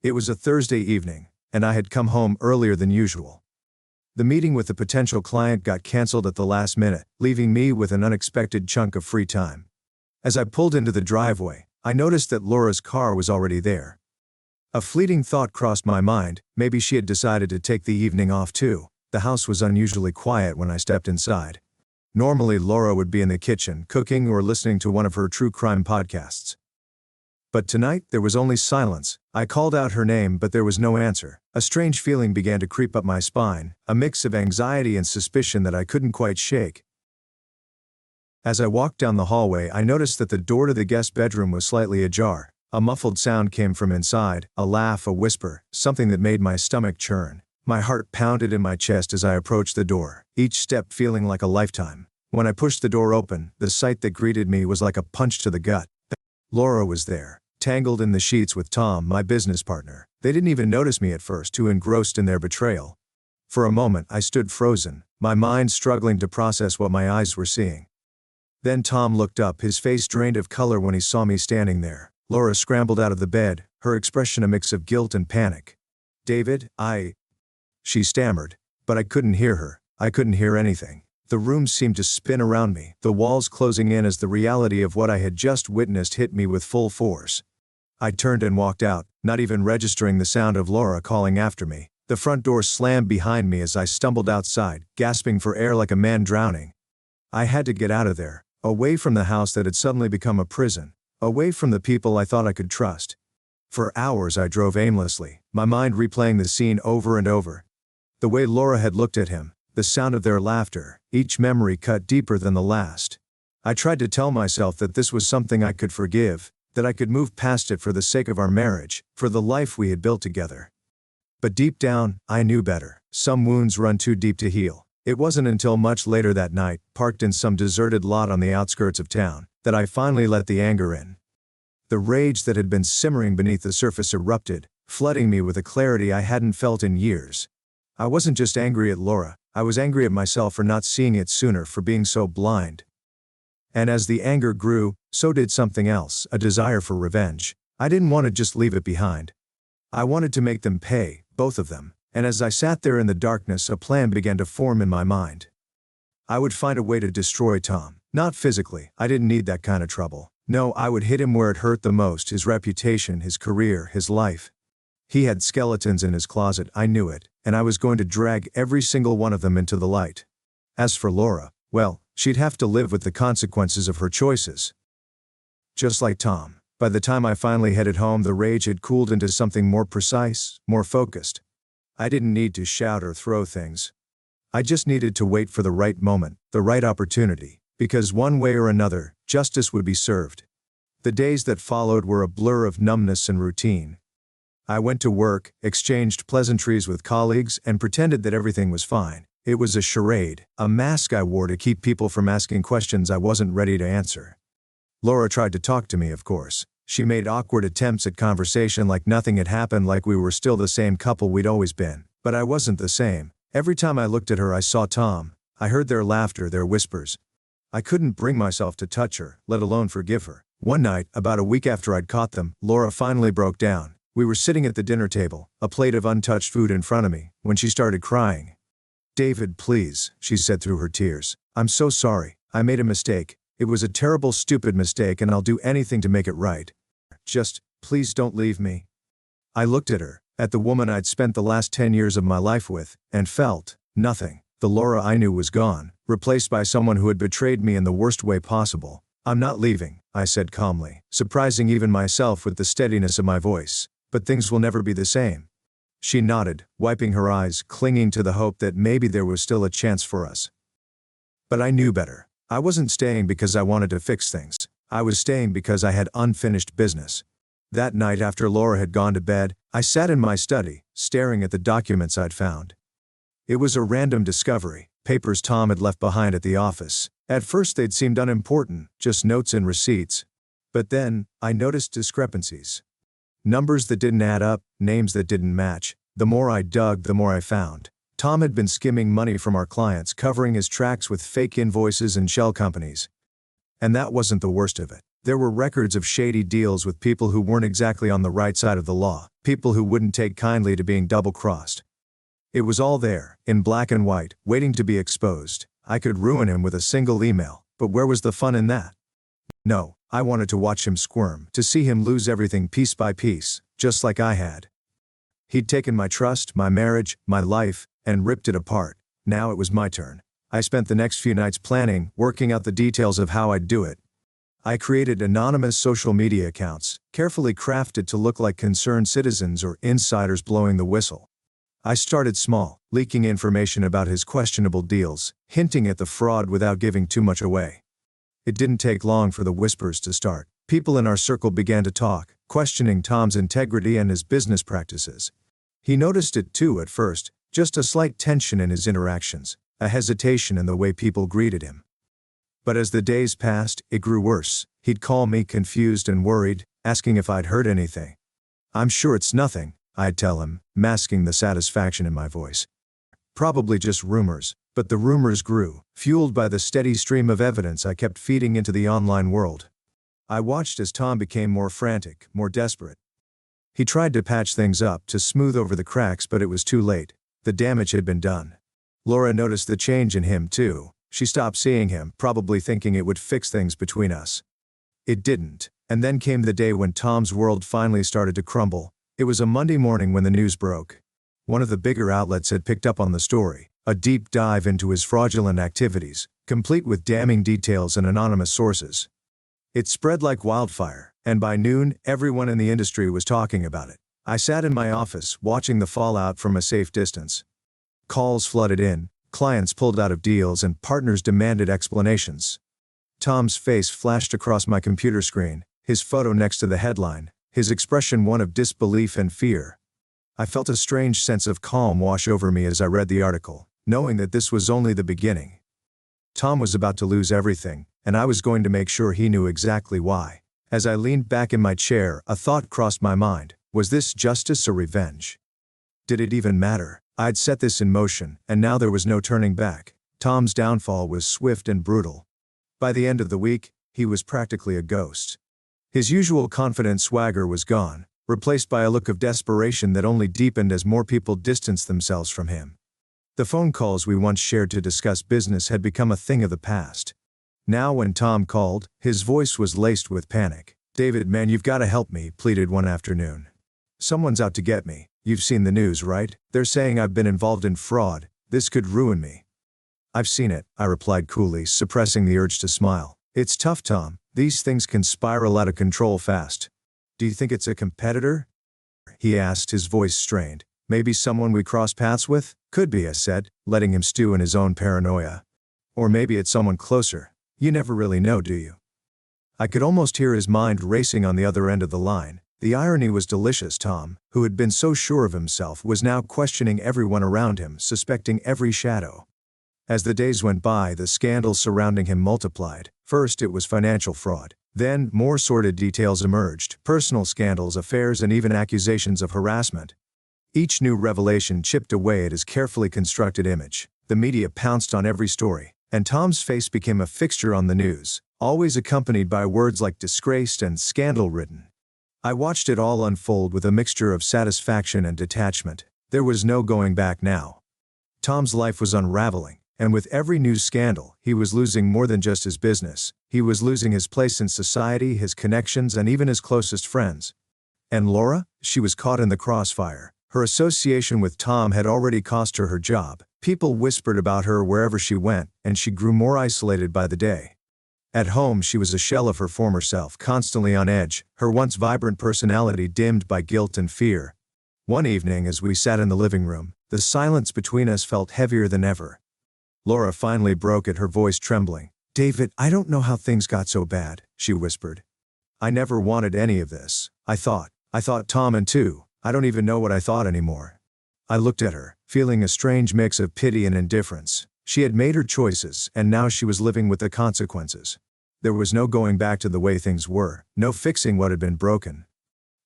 It was a Thursday evening, and I had come home earlier than usual. The meeting with the potential client got canceled at the last minute, leaving me with an unexpected chunk of free time. As I pulled into the driveway, I noticed that Laura's car was already there. A fleeting thought crossed my mind, maybe she had decided to take the evening off too. The house was unusually quiet when I stepped inside. Normally Laura would be in the kitchen, cooking or listening to one of her true crime podcasts. But tonight, there was only silence. I called out her name, but there was no answer. A strange feeling began to creep up my spine, a mix of anxiety and suspicion that I couldn't quite shake. As I walked down the hallway, I noticed that the door to the guest bedroom was slightly ajar. A muffled sound came from inside, a laugh, a whisper, something that made my stomach churn. My heart pounded in my chest as I approached the door, each step feeling like a lifetime. When I pushed the door open, the sight that greeted me was like a punch to the gut. Laura was there, tangled in the sheets with Tom, my business partner. They didn't even notice me at first, too engrossed in their betrayal. For a moment, I stood frozen, my mind struggling to process what my eyes were seeing. Then Tom looked up, his face drained of color when he saw me standing there. Laura scrambled out of the bed, her expression a mix of guilt and panic. "David, she stammered, but I couldn't hear her. I couldn't hear anything. The room seemed to spin around me, the walls closing in as the reality of what I had just witnessed hit me with full force. I turned and walked out, not even registering the sound of Laura calling after me. The front door slammed behind me as I stumbled outside, gasping for air like a man drowning. I had to get out of there, away from the house that had suddenly become a prison, away from the people I thought I could trust. For hours I drove aimlessly, my mind replaying the scene over and over. The way Laura had looked at him, the sound of their laughter, each memory cut deeper than the last. I tried to tell myself that this was something I could forgive, that I could move past it for the sake of our marriage, for the life we had built together. But deep down, I knew better. Some wounds run too deep to heal. It wasn't until much later that night, parked in some deserted lot on the outskirts of town, that I finally let the anger in. The rage that had been simmering beneath the surface erupted, flooding me with a clarity I hadn't felt in years. I wasn't just angry at Laura, I was angry at myself for not seeing it sooner, for being so blind. And as the anger grew, so did something else, a desire for revenge. I didn't want to just leave it behind. I wanted to make them pay, both of them, and as I sat there in the darkness, a plan began to form in my mind. I would find a way to destroy Tom. Not physically, I didn't need that kind of trouble. No, I would hit him where it hurt the most, his reputation, his career, his life. He had skeletons in his closet, I knew it, and I was going to drag every single one of them into the light. As for Laura, well, she'd have to live with the consequences of her choices. Just like Tom, by the time I finally headed home, the rage had cooled into something more precise, more focused. I didn't need to shout or throw things. I just needed to wait for the right moment, the right opportunity, because one way or another, justice would be served. The days that followed were a blur of numbness and routine. I went to work, exchanged pleasantries with colleagues, and pretended that everything was fine. It was a charade, a mask I wore to keep people from asking questions I wasn't ready to answer. Laura tried to talk to me, of course. She made awkward attempts at conversation like nothing had happened, like we were still the same couple we'd always been. But I wasn't the same. Every time I looked at her, I saw Tom. I heard their laughter, their whispers. I couldn't bring myself to touch her, let alone forgive her. One night, about a week after I'd caught them, Laura finally broke down. We were sitting at the dinner table, a plate of untouched food in front of me, when she started crying. "David, please," she said through her tears. "I'm so sorry. I made a mistake. It was a terrible, stupid mistake, and I'll do anything to make it right. Just, please don't leave me." I looked at her, at the woman I'd spent the last 10 years of my life with, and felt nothing. The Laura I knew was gone, replaced by someone who had betrayed me in the worst way possible. "I'm not leaving," I said calmly, surprising even myself with the steadiness of my voice. "But things will never be the same." She nodded, wiping her eyes, clinging to the hope that maybe there was still a chance for us. But I knew better. I wasn't staying because I wanted to fix things. I was staying because I had unfinished business. That night after Laura had gone to bed, I sat in my study, staring at the documents I'd found. It was a random discovery, papers Tom had left behind at the office. At first they'd seemed unimportant, just notes and receipts. But then, I noticed discrepancies. Numbers that didn't add up, names that didn't match. The more I dug, the more I found. Tom had been skimming money from our clients, covering his tracks with fake invoices and shell companies. And that wasn't the worst of it. There were records of shady deals with people who weren't exactly on the right side of the law, people who wouldn't take kindly to being double-crossed. It was all there, in black and white, waiting to be exposed. I could ruin him with a single email, but where was the fun in that? No, I wanted to watch him squirm, to see him lose everything piece by piece, just like I had. He'd taken my trust, my marriage, my life, and ripped it apart. Now it was my turn. I spent the next few nights planning, working out the details of how I'd do it. I created anonymous social media accounts, carefully crafted to look like concerned citizens or insiders blowing the whistle. I started small, leaking information about his questionable deals, hinting at the fraud without giving too much away. It didn't take long for the whispers to start. People in our circle began to talk, questioning Tom's integrity and his business practices. He noticed it too at first, just a slight tension in his interactions, a hesitation in the way people greeted him. But as the days passed, it grew worse. He'd call me confused and worried, asking if I'd heard anything. "I'm sure it's nothing," I'd tell him, masking the satisfaction in my voice. "Probably just rumors," but the rumors grew, fueled by the steady stream of evidence I kept feeding into the online world. I watched as Tom became more frantic, more desperate. He tried to patch things up, to smooth over the cracks, but it was too late. The damage had been done. Laura noticed the change in him too. She stopped seeing him, probably thinking it would fix things between us. It didn't, and then came the day when Tom's world finally started to crumble. It was a Monday morning when the news broke. One of the bigger outlets had picked up on the story, a deep dive into his fraudulent activities, complete with damning details and anonymous sources. It spread like wildfire, and by noon, everyone in the industry was talking about it. I sat in my office, watching the fallout from a safe distance. Calls flooded in, clients pulled out of deals, and partners demanded explanations. Tom's face flashed across my computer screen, his photo next to the headline, his expression one of disbelief and fear. I felt a strange sense of calm wash over me as I read the article, knowing that this was only the beginning. Tom was about to lose everything, and I was going to make sure he knew exactly why. As I leaned back in my chair, a thought crossed my mind. Was this justice or revenge? Did it even matter? I'd set this in motion, and now there was no turning back. Tom's downfall was swift and brutal. By the end of the week, he was practically a ghost. His usual confident swagger was gone, replaced by a look of desperation that only deepened as more people distanced themselves from him. The phone calls we once shared to discuss business had become a thing of the past. Now when Tom called, his voice was laced with panic. "David, man, you've got to help me," pleaded one afternoon. "Someone's out to get me. You've seen the news, right? They're saying I've been involved in fraud. This could ruin me." "I've seen it," I replied coolly, suppressing the urge to smile. "It's tough, Tom. These things can spiral out of control fast." "Do you think it's a competitor?" he asked, his voice strained. "Maybe someone we cross paths with?" "Could be," I said, letting him stew in his own paranoia. "Or maybe it's someone closer. You never really know, do you?" I could almost hear his mind racing on the other end of the line. The irony was delicious. Tom, who had been so sure of himself, was now questioning everyone around him, suspecting every shadow. As the days went by, the scandals surrounding him multiplied. First it was financial fraud. Then, more sordid details emerged, personal scandals, affairs, and even accusations of harassment. Each new revelation chipped away at his carefully constructed image. The media pounced on every story, and Tom's face became a fixture on the news, always accompanied by words like disgraced and scandal-ridden. I watched it all unfold with a mixture of satisfaction and detachment. There was no going back now. Tom's life was unraveling, and with every new scandal, he was losing more than just his business. He was losing his place in society, his connections, and even his closest friends. And Laura? She was caught in the crossfire. Her association with Tom had already cost her her job. People whispered about her wherever she went, and she grew more isolated by the day. At home, she was a shell of her former self, constantly on edge, her once vibrant personality dimmed by guilt and fear. One evening, as we sat in the living room, the silence between us felt heavier than ever. Laura finally broke it, her voice trembling. "David, I don't know how things got so bad," she whispered. "I never wanted any of this. I thought Tom and too. I don't even know what I thought anymore." I looked at her, feeling a strange mix of pity and indifference. She had made her choices, and now she was living with the consequences. There was no going back to the way things were, no fixing what had been broken.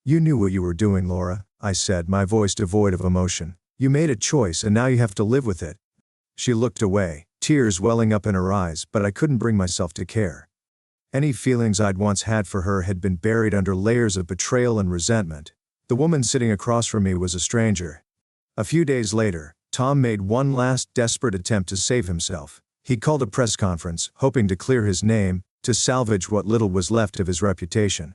"You knew what you were doing, Laura," I said, my voice devoid of emotion. "You made a choice, and now you have to live with it." She looked away, tears welling up in her eyes, but I couldn't bring myself to care. Any feelings I'd once had for her had been buried under layers of betrayal and resentment. The woman sitting across from me was a stranger. A few days later, Tom made one last desperate attempt to save himself. He called a press conference, hoping to clear his name, to salvage what little was left of his reputation.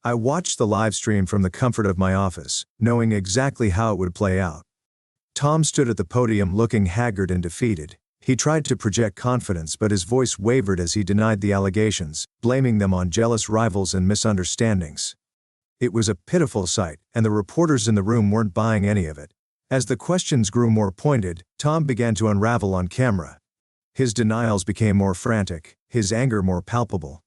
I watched the live stream from the comfort of my office, knowing exactly how it would play out. Tom stood at the podium looking haggard and defeated. He tried to project confidence, but his voice wavered as he denied the allegations, blaming them on jealous rivals and misunderstandings. It was a pitiful sight, and the reporters in the room weren't buying any of it. As the questions grew more pointed, Tom began to unravel on camera. His denials became more frantic, his anger more palpable.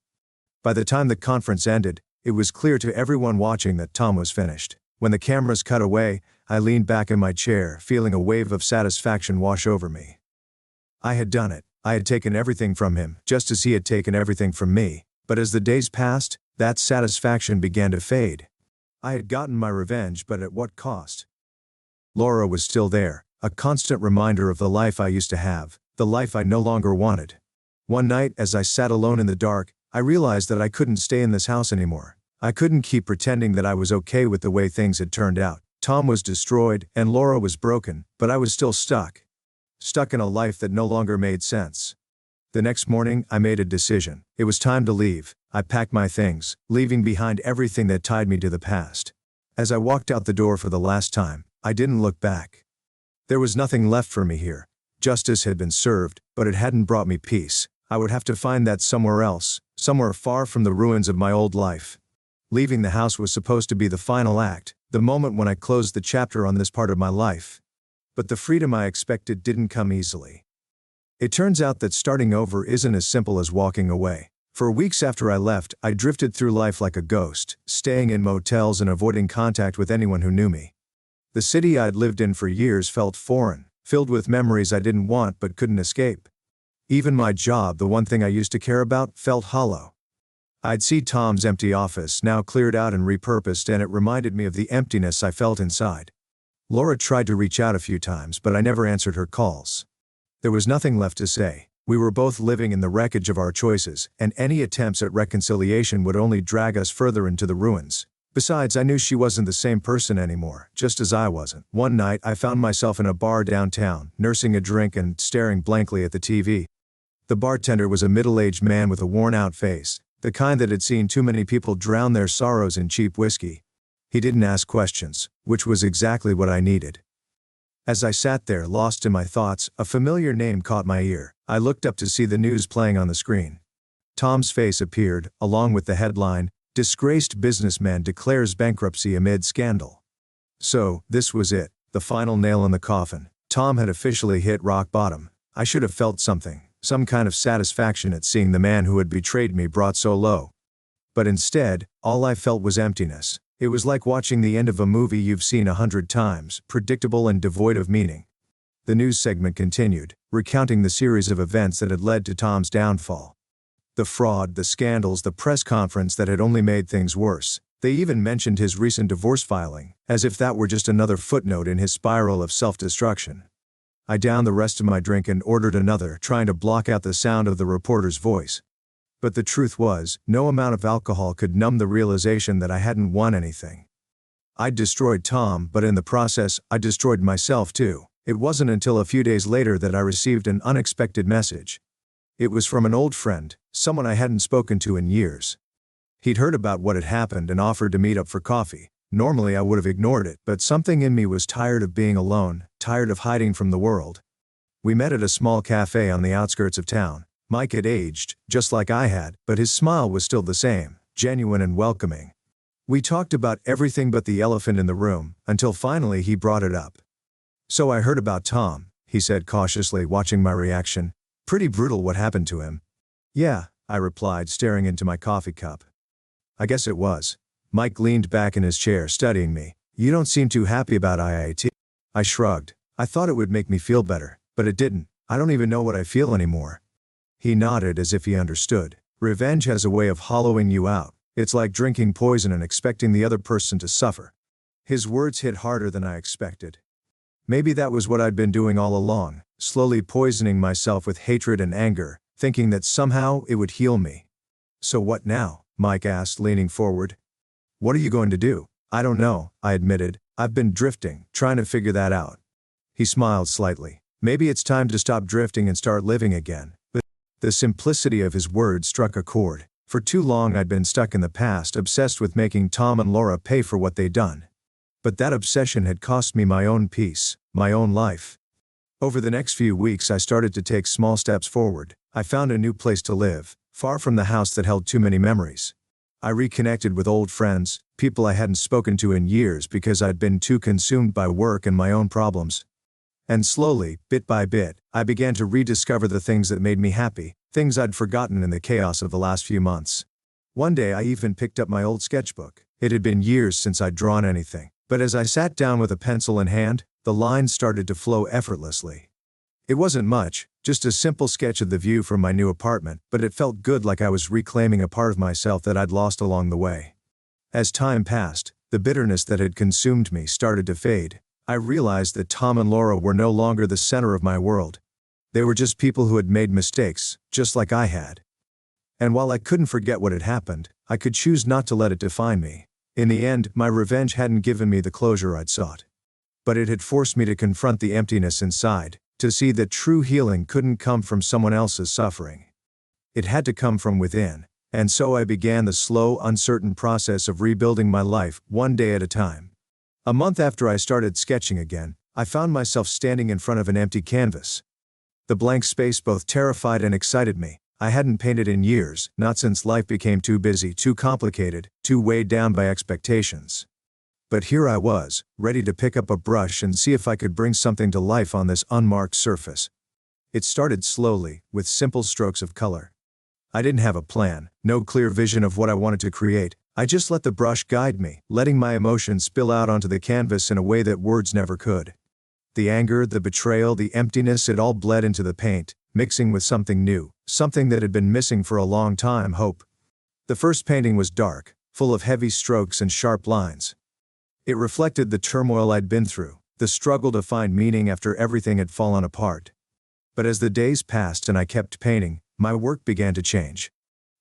By the time the conference ended, it was clear to everyone watching that Tom was finished. When the cameras cut away, I leaned back in my chair, feeling a wave of satisfaction wash over me. I had done it. I had taken everything from him, just as he had taken everything from me. But as the days passed, that satisfaction began to fade. I had gotten my revenge, but at what cost? Laura was still there, a constant reminder of the life I used to have, the life I no longer wanted. One night, as I sat alone in the dark, I realized that I couldn't stay in this house anymore. I couldn't keep pretending that I was okay with the way things had turned out. Tom was destroyed, and Laura was broken, but I was still stuck. Stuck in a life that no longer made sense. The next morning, I made a decision. It was time to leave. I packed my things, leaving behind everything that tied me to the past. As I walked out the door for the last time, I didn't look back. There was nothing left for me here. Justice had been served, but it hadn't brought me peace. I would have to find that somewhere else, somewhere far from the ruins of my old life. Leaving the house was supposed to be the final act, the moment when I closed the chapter on this part of my life. But the freedom I expected didn't come easily. It turns out that starting over isn't as simple as walking away. For weeks after I left, I drifted through life like a ghost, staying in motels and avoiding contact with anyone who knew me. The city I'd lived in for years felt foreign, filled with memories I didn't want but couldn't escape. Even my job, the one thing I used to care about, felt hollow. I'd see Tom's empty office, now cleared out and repurposed, and it reminded me of the emptiness I felt inside. Laura tried to reach out a few times, but I never answered her calls. There was nothing left to say. We were both living in the wreckage of our choices, and any attempts at reconciliation would only drag us further into the ruins. Besides, I knew she wasn't the same person anymore, just as I wasn't. One night, I found myself in a bar downtown, nursing a drink and staring blankly at the TV. The bartender was a middle-aged man with a worn-out face, the kind that had seen too many people drown their sorrows in cheap whiskey. He didn't ask questions, which was exactly what I needed. As I sat there, lost in my thoughts, a familiar name caught my ear. I looked up to see the news playing on the screen. Tom's face appeared, along with the headline, "Disgraced Businessman Declares Bankruptcy Amid Scandal." So, this was it, the final nail in the coffin. Tom had officially hit rock bottom. I should have felt something, some kind of satisfaction at seeing the man who had betrayed me brought so low. But instead, all I felt was emptiness. It was like watching the end of a movie you've seen 100 times, predictable and devoid of meaning. The news segment continued, recounting the series of events that had led to Tom's downfall. The fraud, the scandals, the press conference that had only made things worse. They even mentioned his recent divorce filing, as if that were just another footnote in his spiral of self-destruction. I downed the rest of my drink and ordered another, trying to block out the sound of the reporter's voice. But the truth was, no amount of alcohol could numb the realization that I hadn't won anything. I'd destroyed Tom, but in the process, I destroyed myself too. It wasn't until a few days later that I received an unexpected message. It was from an old friend, someone I hadn't spoken to in years. He'd heard about what had happened and offered to meet up for coffee. Normally I would have ignored it, but something in me was tired of being alone, tired of hiding from the world. We met at a small cafe on the outskirts of town. Mike had aged, just like I had, but his smile was still the same, genuine and welcoming. We talked about everything but the elephant in the room, until finally he brought it up. "So I heard about Tom," he said cautiously, watching my reaction. "Pretty brutal what happened to him." "Yeah," I replied, staring into my coffee cup. "I guess it was." Mike leaned back in his chair, studying me. "You don't seem too happy about IIT." I shrugged. I thought it would make me feel better, but it didn't. I don't even know what I feel anymore. He nodded as if he understood. Revenge has a way of hollowing you out. It's like drinking poison and expecting the other person to suffer. His words hit harder than I expected. Maybe that was what I'd been doing all along, slowly poisoning myself with hatred and anger, thinking that somehow it would heal me. "So what now?" Mike asked, leaning forward. "What are you going to do?" "I don't know," I admitted. "I've been drifting, trying to figure that out." He smiled slightly. "Maybe it's time to stop drifting and start living again." The simplicity of his words struck a chord. For too long I'd been stuck in the past, obsessed with making Tom and Laura pay for what they'd done. But that obsession had cost me my own peace, my own life. Over the next few weeks I started to take small steps forward. I found a new place to live, far from the house that held too many memories. I reconnected with old friends, people I hadn't spoken to in years because I'd been too consumed by work and my own problems. And slowly, bit by bit, I began to rediscover the things that made me happy, things I'd forgotten in the chaos of the last few months. One day I even picked up my old sketchbook. It had been years since I'd drawn anything, but as I sat down with a pencil in hand, the lines started to flow effortlessly. It wasn't much, just a simple sketch of the view from my new apartment, but it felt good, like I was reclaiming a part of myself that I'd lost along the way. As time passed, the bitterness that had consumed me started to fade. I realized that Tom and Laura were no longer the center of my world. They were just people who had made mistakes, just like I had. And while I couldn't forget what had happened, I could choose not to let it define me. In the end, my revenge hadn't given me the closure I'd sought. But it had forced me to confront the emptiness inside, to see that true healing couldn't come from someone else's suffering. It had to come from within, and so I began the slow, uncertain process of rebuilding my life, one day at a time. A month after I started sketching again, I found myself standing in front of an empty canvas. The blank space both terrified and excited me. I hadn't painted in years, not since life became too busy, too complicated, too weighed down by expectations. But here I was, ready to pick up a brush and see if I could bring something to life on this unmarked surface. It started slowly, with simple strokes of color. I didn't have a plan, no clear vision of what I wanted to create. I just let the brush guide me, letting my emotions spill out onto the canvas in a way that words never could. The anger, the betrayal, the emptiness, it all bled into the paint, mixing with something new, something that had been missing for a long time: hope. The first painting was dark, full of heavy strokes and sharp lines. It reflected the turmoil I'd been through, the struggle to find meaning after everything had fallen apart. But as the days passed and I kept painting, my work began to change.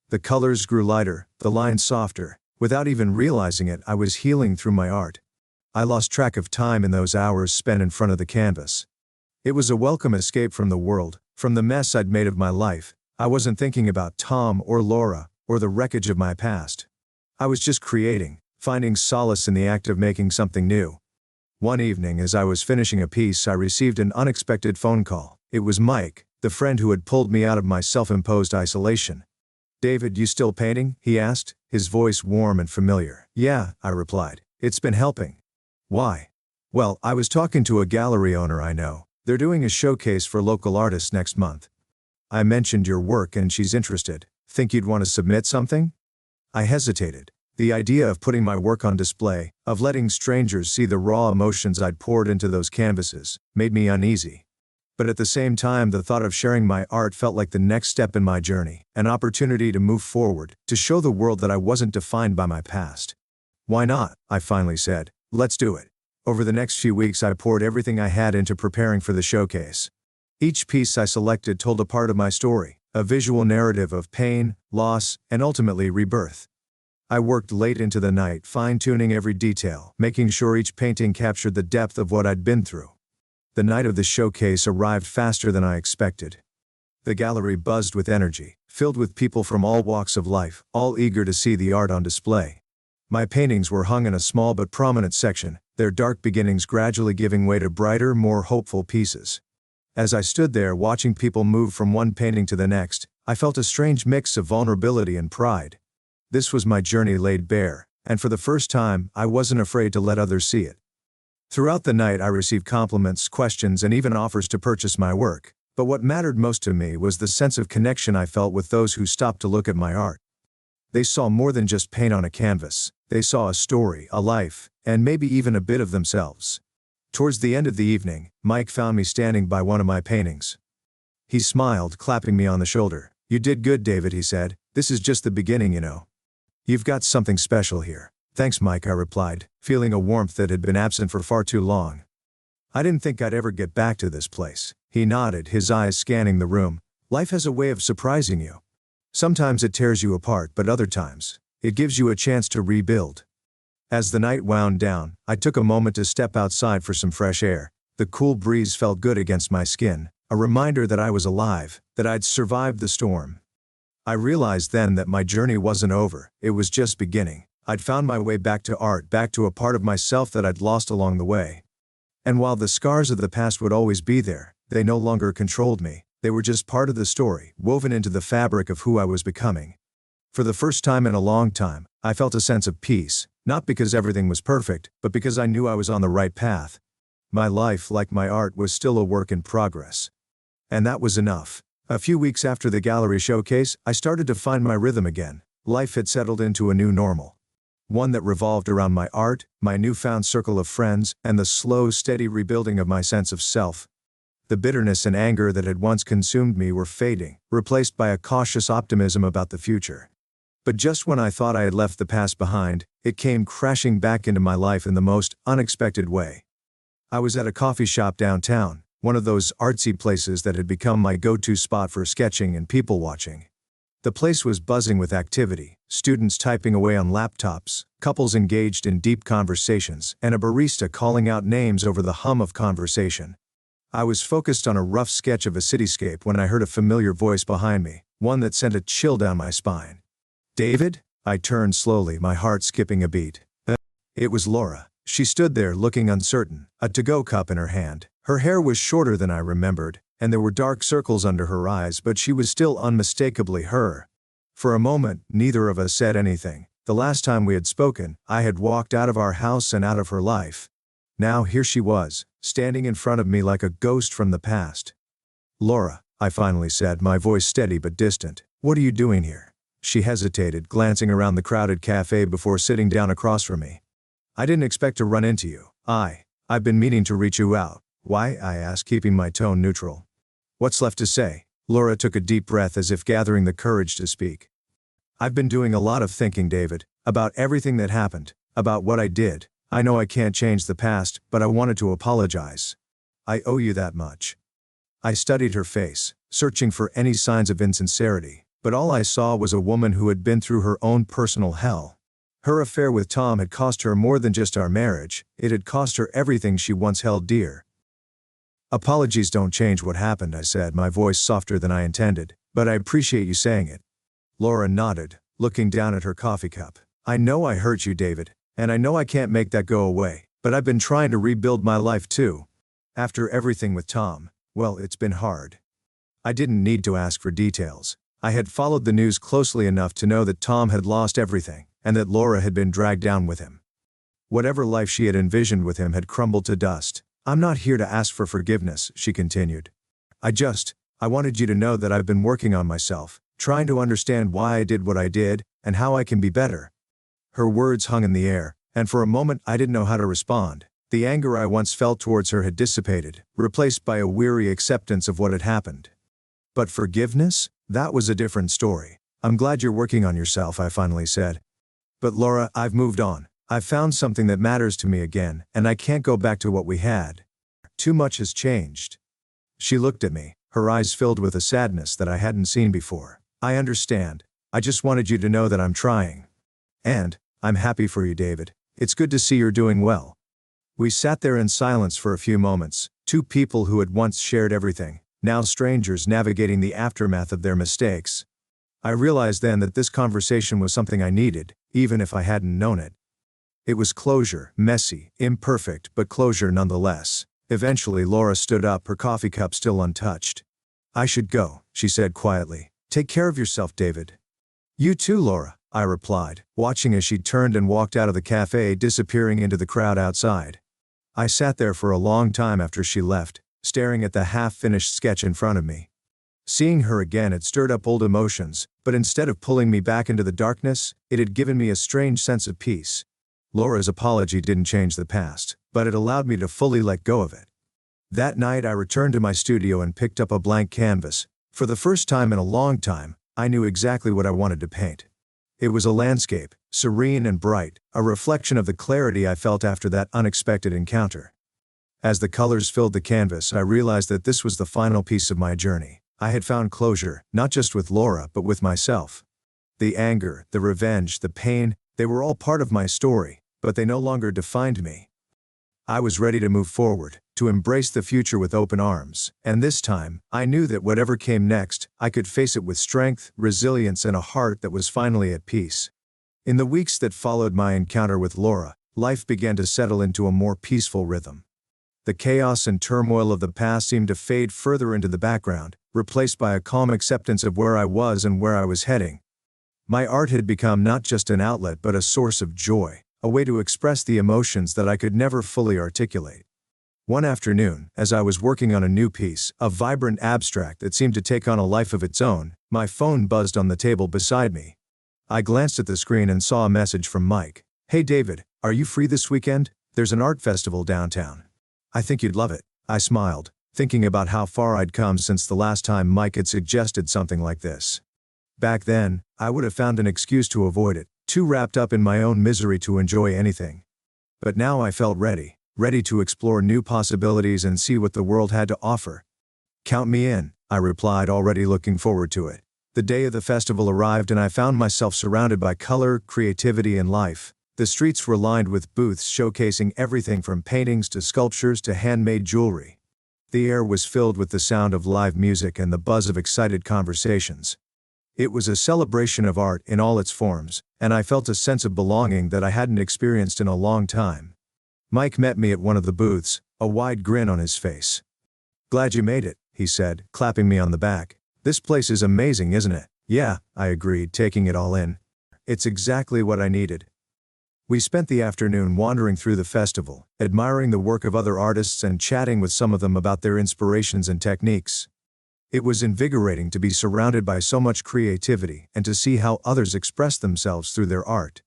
The colors grew lighter, the lines softer. Without even realizing it, I was healing through my art. I lost track of time in those hours spent in front of the canvas. It was a welcome escape from the world, from the mess I'd made of my life. I wasn't thinking about Tom or Laura, or the wreckage of my past. I was just creating, finding solace in the act of making something new. One evening, as I was finishing a piece, I received an unexpected phone call. It was Mike, the friend who had pulled me out of my self-imposed isolation. "David, you still painting?" he asked, his voice warm and familiar. "Yeah," I replied. "It's been helping." "Why?" "Well, I was talking to a gallery owner I know. They're doing a showcase for local artists next month. I mentioned your work and she's interested. Think you'd want to submit something?" I hesitated. The idea of putting my work on display, of letting strangers see the raw emotions I'd poured into those canvases, made me uneasy. But at the same time, the thought of sharing my art felt like the next step in my journey, an opportunity to move forward, to show the world that I wasn't defined by my past. "Why not?" I finally said. "Let's do it." Over the next few weeks I poured everything I had into preparing for the showcase. Each piece I selected told a part of my story, a visual narrative of pain, loss, and ultimately rebirth. I worked late into the night, fine-tuning every detail, making sure each painting captured the depth of what I'd been through. The night of the showcase arrived faster than I expected. The gallery buzzed with energy, filled with people from all walks of life, all eager to see the art on display. My paintings were hung in a small but prominent section, their dark beginnings gradually giving way to brighter, more hopeful pieces. As I stood there watching people move from one painting to the next, I felt a strange mix of vulnerability and pride. This was my journey laid bare, and for the first time, I wasn't afraid to let others see it. Throughout the night I received compliments, questions, and even offers to purchase my work, but what mattered most to me was the sense of connection I felt with those who stopped to look at my art. They saw more than just paint on a canvas. They saw a story, a life, and maybe even a bit of themselves. Towards the end of the evening, Mike found me standing by one of my paintings. He smiled, clapping me on the shoulder. "You did good, David," he said. "This is just the beginning, you know. You've got something special here." "Thanks, Mike," I replied, feeling a warmth that had been absent for far too long. "I didn't think I'd ever get back to this place." He nodded, his eyes scanning the room. "Life has a way of surprising you." Sometimes it tears you apart, but other times, it gives you a chance to rebuild. As the night wound down, I took a moment to step outside for some fresh air. The cool breeze felt good against my skin, a reminder that I was alive, that I'd survived the storm. I realized then that my journey wasn't over, it was just beginning. I'd found my way back to art, back to a part of myself that I'd lost along the way. And while the scars of the past would always be there, they no longer controlled me. They were just part of the story, woven into the fabric of who I was becoming. For the first time in a long time, I felt a sense of peace, not because everything was perfect, but because I knew I was on the right path. My life, like my art, was still a work in progress. And that was enough. A few weeks after the gallery showcase, I started to find my rhythm again. Life had settled into a new normal. One that revolved around my art, my newfound circle of friends, and the slow, steady rebuilding of my sense of self. The bitterness and anger that had once consumed me were fading, replaced by a cautious optimism about the future. But just when I thought I had left the past behind, it came crashing back into my life in the most unexpected way. I was at a coffee shop downtown, one of those artsy places that had become my go-to spot for sketching and people watching. The place was buzzing with activity, students typing away on laptops, couples engaged in deep conversations, and a barista calling out names over the hum of conversation. I was focused on a rough sketch of a cityscape when I heard a familiar voice behind me, one that sent a chill down my spine. "David?" I turned slowly, my heart skipping a beat. It was Laura. She stood there looking uncertain, a to-go cup in her hand. Her hair was shorter than I remembered, and there were dark circles under her eyes, but she was still unmistakably her. For a moment, neither of us said anything. The last time we had spoken, I had walked out of our house and out of her life. Now here she was, standing in front of me like a ghost from the past. "Laura," I finally said, my voice steady but distant, "what are you doing here?" She hesitated, glancing around the crowded cafe before sitting down across from me. "I didn't expect to run into you. I've been meaning to reach you out." "Why?" I asked, keeping my tone neutral. "What's left to say?" Laura took a deep breath as if gathering the courage to speak. "I've been doing a lot of thinking, David, about everything that happened, about what I did. I know I can't change the past, but I wanted to apologize. I owe you that much." I studied her face, searching for any signs of insincerity, but all I saw was a woman who had been through her own personal hell. Her affair with Tom had cost her more than just our marriage, it had cost her everything she once held dear. "Apologies don't change what happened," I said, my voice softer than I intended, "but I appreciate you saying it." Laura nodded, looking down at her coffee cup. "I know I hurt you, David, and I know I can't make that go away, but I've been trying to rebuild my life too. After everything with Tom, well, it's been hard." I didn't need to ask for details. I had followed the news closely enough to know that Tom had lost everything, and that Laura had been dragged down with him. Whatever life she had envisioned with him had crumbled to dust. "I'm not here to ask for forgiveness," she continued. I wanted you to know that I've been working on myself, trying to understand why I did what I did, and how I can be better." Her words hung in the air, and for a moment I didn't know how to respond. The anger I once felt towards her had dissipated, replaced by a weary acceptance of what had happened. But forgiveness? That was a different story. "I'm glad you're working on yourself," I finally said. "But Laura, I've moved on. I've found something that matters to me again, and I can't go back to what we had. Too much has changed." She looked at me, her eyes filled with a sadness that I hadn't seen before. "I understand. I just wanted you to know that I'm trying. And I'm happy for you, David. It's good to see you're doing well." We sat there in silence for a few moments, two people who had once shared everything, now strangers navigating the aftermath of their mistakes. I realized then that this conversation was something I needed, even if I hadn't known it. It was closure, messy, imperfect, but closure nonetheless. Eventually Laura stood up, her coffee cup still untouched. "I should go," she said quietly. "Take care of yourself, David." "You too, Laura," I replied, watching as she turned and walked out of the cafe, disappearing into the crowd outside. I sat there for a long time after she left, staring at the half-finished sketch in front of me. Seeing her again had stirred up old emotions, but instead of pulling me back into the darkness, it had given me a strange sense of peace. Laura's apology didn't change the past, but it allowed me to fully let go of it. That night I returned to my studio and picked up a blank canvas. For the first time in a long time, I knew exactly what I wanted to paint. It was a landscape, serene and bright, a reflection of the clarity I felt after that unexpected encounter. As the colors filled the canvas, I realized that this was the final piece of my journey. I had found closure, not just with Laura but with myself. The anger, the revenge, the pain, they were all part of my story, but they no longer defined me. I was ready to move forward, to embrace the future with open arms, and this time, I knew that whatever came next, I could face it with strength, resilience, and a heart that was finally at peace. In the weeks that followed my encounter with Laura, life began to settle into a more peaceful rhythm. The chaos and turmoil of the past seemed to fade further into the background, replaced by a calm acceptance of where I was and where I was heading. My art had become not just an outlet but a source of joy, a way to express the emotions that I could never fully articulate. One afternoon, as I was working on a new piece, a vibrant abstract that seemed to take on a life of its own, my phone buzzed on the table beside me. I glanced at the screen and saw a message from Mike. "Hey David, are you free this weekend? There's an art festival downtown. I think you'd love it." I smiled, thinking about how far I'd come since the last time Mike had suggested something like this. Back then, I would have found an excuse to avoid it, too wrapped up in my own misery to enjoy anything. But now I felt ready to explore new possibilities and see what the world had to offer. "Count me in," I replied, already looking forward to it. The day of the festival arrived and I found myself surrounded by color, creativity, and life. The streets were lined with booths showcasing everything from paintings to sculptures to handmade jewelry. The air was filled with the sound of live music and the buzz of excited conversations. It was a celebration of art in all its forms, and I felt a sense of belonging that I hadn't experienced in a long time. Mike met me at one of the booths, a wide grin on his face. "Glad you made it," he said, clapping me on the back. "This place is amazing, isn't it?" "Yeah," I agreed, taking it all in. "It's exactly what I needed." We spent the afternoon wandering through the festival, admiring the work of other artists and chatting with some of them about their inspirations and techniques. It was invigorating to be surrounded by so much creativity and to see how others expressed themselves through their art.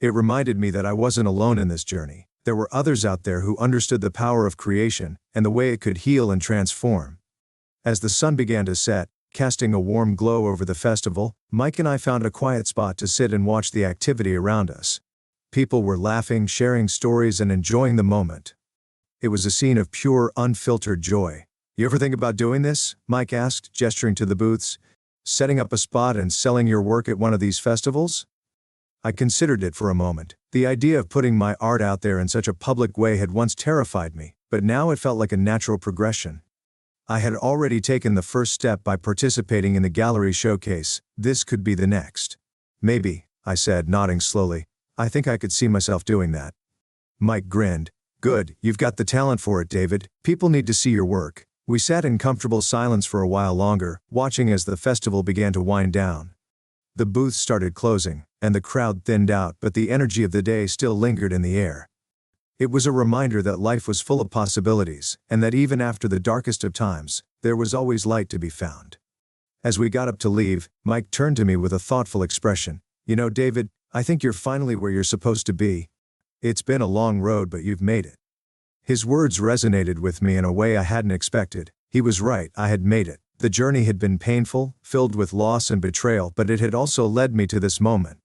It reminded me that I wasn't alone in this journey. There were others out there who understood the power of creation and the way it could heal and transform. As the sun began to set, casting a warm glow over the festival, Mike and I found a quiet spot to sit and watch the activity around us. People were laughing, sharing stories, and enjoying the moment. It was a scene of pure, unfiltered joy. "You ever think about doing this?" Mike asked, gesturing to the booths. "Setting up a spot and selling your work at one of these festivals?" I considered it for a moment. The idea of putting my art out there in such a public way had once terrified me, but now it felt like a natural progression. I had already taken the first step by participating in the gallery showcase. This could be the next. "Maybe," I said, nodding slowly. "I think I could see myself doing that." Mike grinned. "Good, you've got the talent for it, David. People need to see your work." We sat in comfortable silence for a while longer, watching as the festival began to wind down. The booths started closing, and the crowd thinned out, but the energy of the day still lingered in the air. It was a reminder that life was full of possibilities, and that even after the darkest of times, there was always light to be found. As we got up to leave, Mike turned to me with a thoughtful expression. "You know, David, I think you're finally where you're supposed to be. It's been a long road, but you've made it." His words resonated with me in a way I hadn't expected. He was right, I had made it. The journey had been painful, filled with loss and betrayal, but it had also led me to this moment.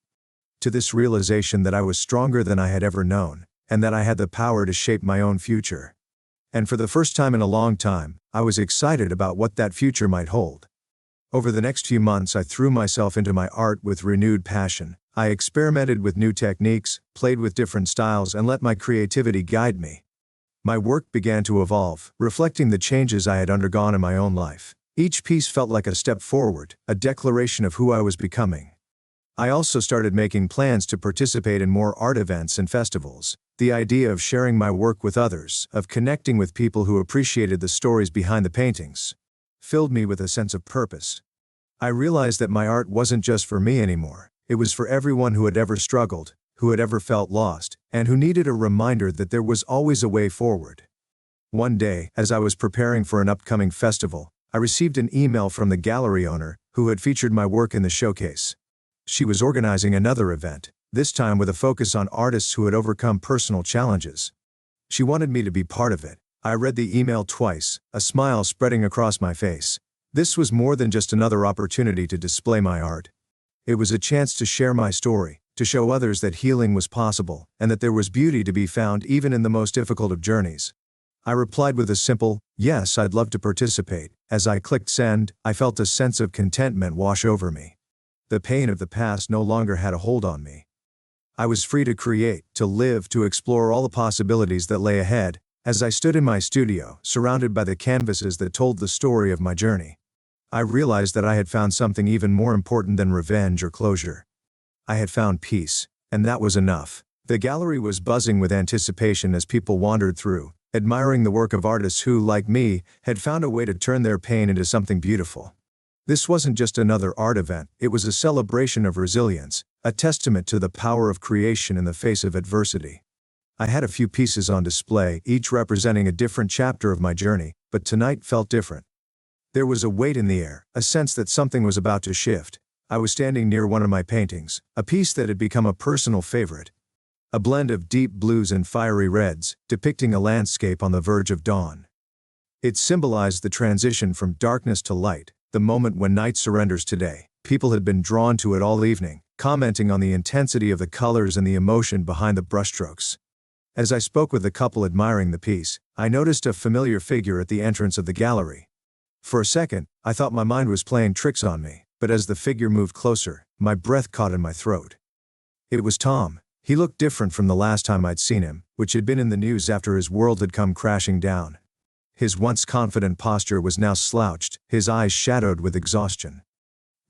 To this realization that I was stronger than I had ever known, and that I had the power to shape my own future. And for the first time in a long time, I was excited about what that future might hold. Over the next few months, I threw myself into my art with renewed passion. I experimented with new techniques, played with different styles, and let my creativity guide me. My work began to evolve, reflecting the changes I had undergone in my own life. Each piece felt like a step forward, a declaration of who I was becoming. I also started making plans to participate in more art events and festivals. The idea of sharing my work with others, of connecting with people who appreciated the stories behind the paintings, filled me with a sense of purpose. I realized that my art wasn't just for me anymore. It was for everyone who had ever struggled, who had ever felt lost, and who needed a reminder that there was always a way forward. One day, as I was preparing for an upcoming festival, I received an email from the gallery owner, who had featured my work in the showcase. She was organizing another event, this time with a focus on artists who had overcome personal challenges. She wanted me to be part of it. I read the email twice, a smile spreading across my face. This was more than just another opportunity to display my art. It was a chance to share my story, to show others that healing was possible, and that there was beauty to be found even in the most difficult of journeys. I replied with a simple, Yes, I'd love to participate. As I clicked send, I felt a sense of contentment wash over me. The pain of the past no longer had a hold on me. I was free to create, to live, to explore all the possibilities that lay ahead, as I stood in my studio, surrounded by the canvases that told the story of my journey. I realized that I had found something even more important than revenge or closure. I had found peace, and that was enough. The gallery was buzzing with anticipation as people wandered through, admiring the work of artists who, like me, had found a way to turn their pain into something beautiful. This wasn't just another art event, it was a celebration of resilience, a testament to the power of creation in the face of adversity. I had a few pieces on display, each representing a different chapter of my journey, but tonight felt different. There was a weight in the air, a sense that something was about to shift. I was standing near one of my paintings, a piece that had become a personal favorite. A blend of deep blues and fiery reds, depicting a landscape on the verge of dawn. It symbolized the transition from darkness to light, the moment when night surrenders to day. People had been drawn to it all evening, commenting on the intensity of the colors and the emotion behind the brushstrokes. As I spoke with the couple admiring the piece, I noticed a familiar figure at the entrance of the gallery. For a second, I thought my mind was playing tricks on me, but as the figure moved closer, my breath caught in my throat. It was Tom. He looked different from the last time I'd seen him, which had been in the news after his world had come crashing down. His once confident posture was now slouched, his eyes shadowed with exhaustion.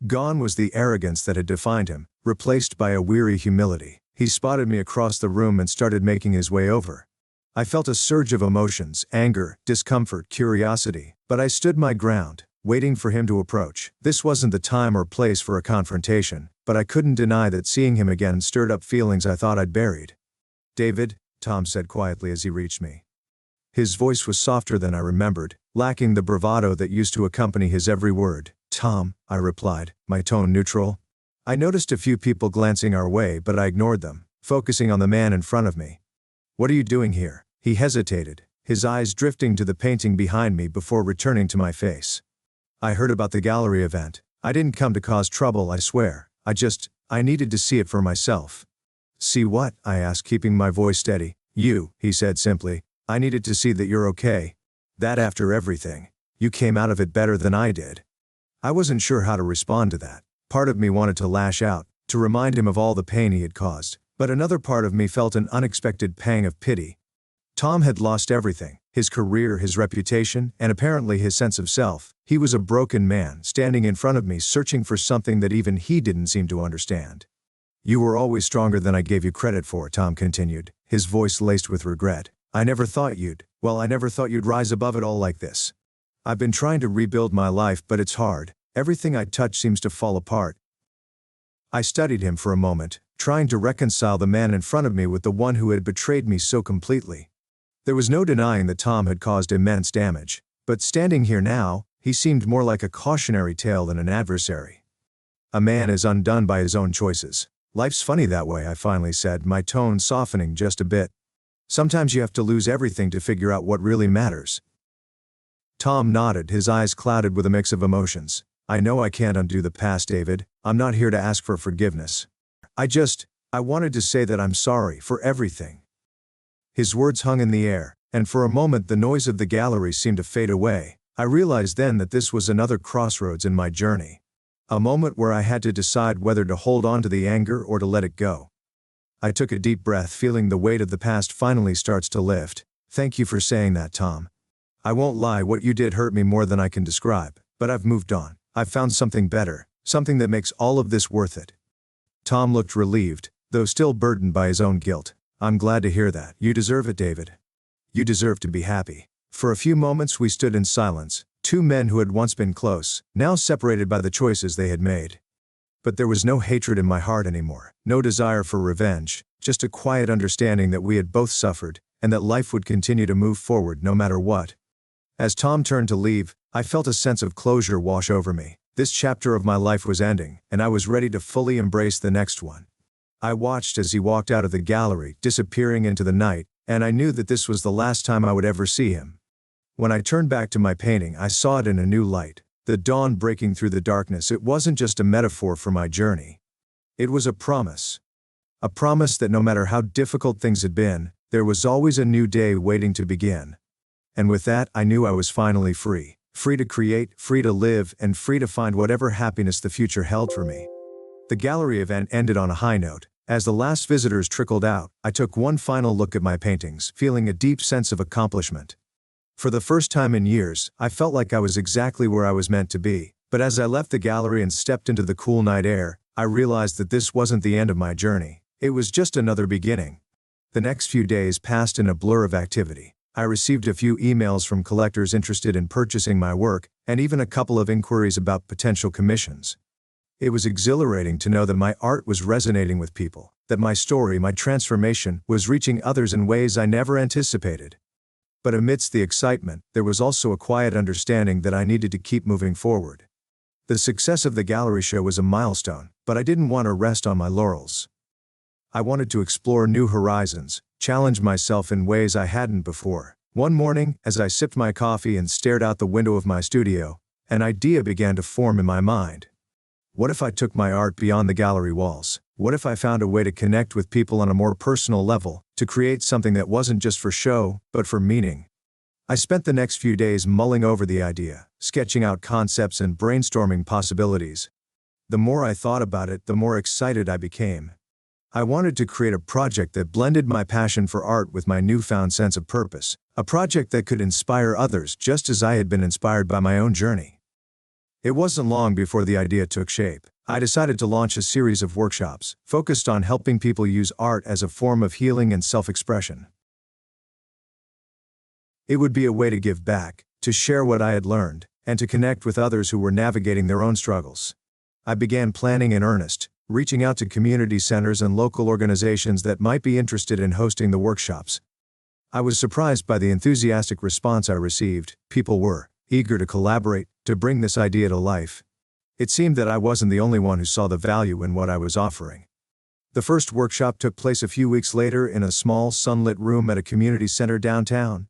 Gone was the arrogance that had defined him, replaced by a weary humility. He spotted me across the room and started making his way over. I felt a surge of emotions, anger, discomfort, curiosity, but I stood my ground, waiting for him to approach. This wasn't the time or place for a confrontation, but I couldn't deny that seeing him again stirred up feelings I thought I'd buried. "David," Tom said quietly as he reached me. His voice was softer than I remembered, lacking the bravado that used to accompany his every word. "Tom," I replied, my tone neutral. I noticed a few people glancing our way, but I ignored them, focusing on the man in front of me. "What are you doing here?" He hesitated, his eyes drifting to the painting behind me before returning to my face. "I heard about the gallery event. I didn't come to cause trouble, I swear. I needed to see it for myself." "See what?" I asked, keeping my voice steady. "You," he said simply. "I needed to see that you're okay. That after everything, you came out of it better than I did." I wasn't sure how to respond to that. Part of me wanted to lash out, to remind him of all the pain he had caused, but another part of me felt an unexpected pang of pity. Tom had lost everything, his career, his reputation, and apparently his sense of self. He was a broken man, standing in front of me searching for something that even he didn't seem to understand. "You were always stronger than I gave you credit for," Tom continued, his voice laced with regret. I never thought you'd rise above it all like this. I've been trying to rebuild my life, but it's hard. Everything I touch seems to fall apart." I studied him for a moment, trying to reconcile the man in front of me with the one who had betrayed me so completely. There was no denying that Tom had caused immense damage, but standing here now, he seemed more like a cautionary tale than an adversary. A man is undone by his own choices. "Life's funny that way," I finally said, my tone softening just a bit. "Sometimes you have to lose everything to figure out what really matters." Tom nodded, his eyes clouded with a mix of emotions. "I know I can't undo the past, David. I'm not here to ask for forgiveness. I wanted to say that I'm sorry for everything." His words hung in the air, and for a moment the noise of the gallery seemed to fade away. I realized then that this was another crossroads in my journey. A moment where I had to decide whether to hold on to the anger or to let it go. I took a deep breath, feeling the weight of the past finally starts to lift. "Thank you for saying that, Tom. I won't lie, what you did hurt me more than I can describe, but I've moved on. I've found something better, something that makes all of this worth it." Tom looked relieved, though still burdened by his own guilt. "I'm glad to hear that. You deserve it, David. You deserve to be happy." For a few moments we stood in silence, two men who had once been close, now separated by the choices they had made. But there was no hatred in my heart anymore, no desire for revenge, just a quiet understanding that we had both suffered, and that life would continue to move forward no matter what. As Tom turned to leave, I felt a sense of closure wash over me. This chapter of my life was ending, and I was ready to fully embrace the next one. I watched as he walked out of the gallery, disappearing into the night, and I knew that this was the last time I would ever see him. When I turned back to my painting, I saw it in a new light. The dawn breaking through the darkness, it wasn't just a metaphor for my journey. It was a promise. A promise that no matter how difficult things had been, there was always a new day waiting to begin. And with that, I knew I was finally free. Free to create, free to live, and free to find whatever happiness the future held for me. The gallery event ended on a high note. As the last visitors trickled out, I took one final look at my paintings, feeling a deep sense of accomplishment. For the first time in years, I felt like I was exactly where I was meant to be. But as I left the gallery and stepped into the cool night air, I realized that this wasn't the end of my journey. It was just another beginning. The next few days passed in a blur of activity. I received a few emails from collectors interested in purchasing my work, and even a couple of inquiries about potential commissions. It was exhilarating to know that my art was resonating with people, that my story, my transformation, was reaching others in ways I never anticipated. But amidst the excitement, there was also a quiet understanding that I needed to keep moving forward. The success of the gallery show was a milestone, but I didn't want to rest on my laurels. I wanted to explore new horizons, challenge myself in ways I hadn't before. One morning, as I sipped my coffee and stared out the window of my studio, an idea began to form in my mind. What if I took my art beyond the gallery walls? What if I found a way to connect with people on a more personal level, to create something that wasn't just for show, but for meaning? I spent the next few days mulling over the idea, sketching out concepts and brainstorming possibilities. The more I thought about it, the more excited I became. I wanted to create a project that blended my passion for art with my newfound sense of purpose, a project that could inspire others just as I had been inspired by my own journey. It wasn't long before the idea took shape. I decided to launch a series of workshops, focused on helping people use art as a form of healing and self-expression. It would be a way to give back, to share what I had learned, and to connect with others who were navigating their own struggles. I began planning in earnest, reaching out to community centers and local organizations that might be interested in hosting the workshops. I was surprised by the enthusiastic response I received. People were eager to collaborate, to bring this idea to life. It seemed that I wasn't the only one who saw the value in what I was offering. The first workshop took place a few weeks later in a small, sunlit room at a community center downtown.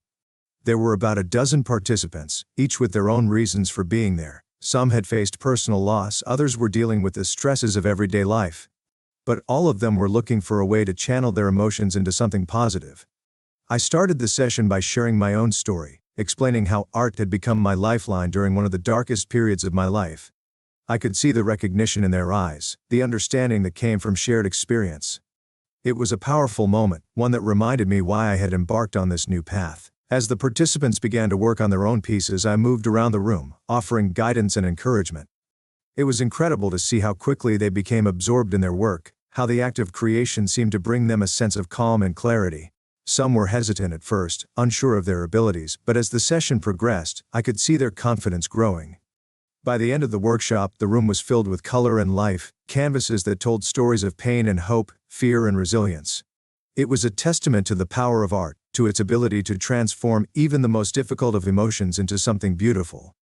There were about a dozen participants, each with their own reasons for being there. Some had faced personal loss, others were dealing with the stresses of everyday life. But all of them were looking for a way to channel their emotions into something positive. I started the session by sharing my own story, explaining how art had become my lifeline during one of the darkest periods of my life. I could see the recognition in their eyes, the understanding that came from shared experience. It was a powerful moment, one that reminded me why I had embarked on this new path. As the participants began to work on their own pieces, I moved around the room, offering guidance and encouragement. It was incredible to see how quickly they became absorbed in their work, how the act of creation seemed to bring them a sense of calm and clarity. Some were hesitant at first, unsure of their abilities, but as the session progressed, I could see their confidence growing. By the end of the workshop, the room was filled with color and life, canvases that told stories of pain and hope, fear and resilience. It was a testament to the power of art, to its ability to transform even the most difficult of emotions into something beautiful.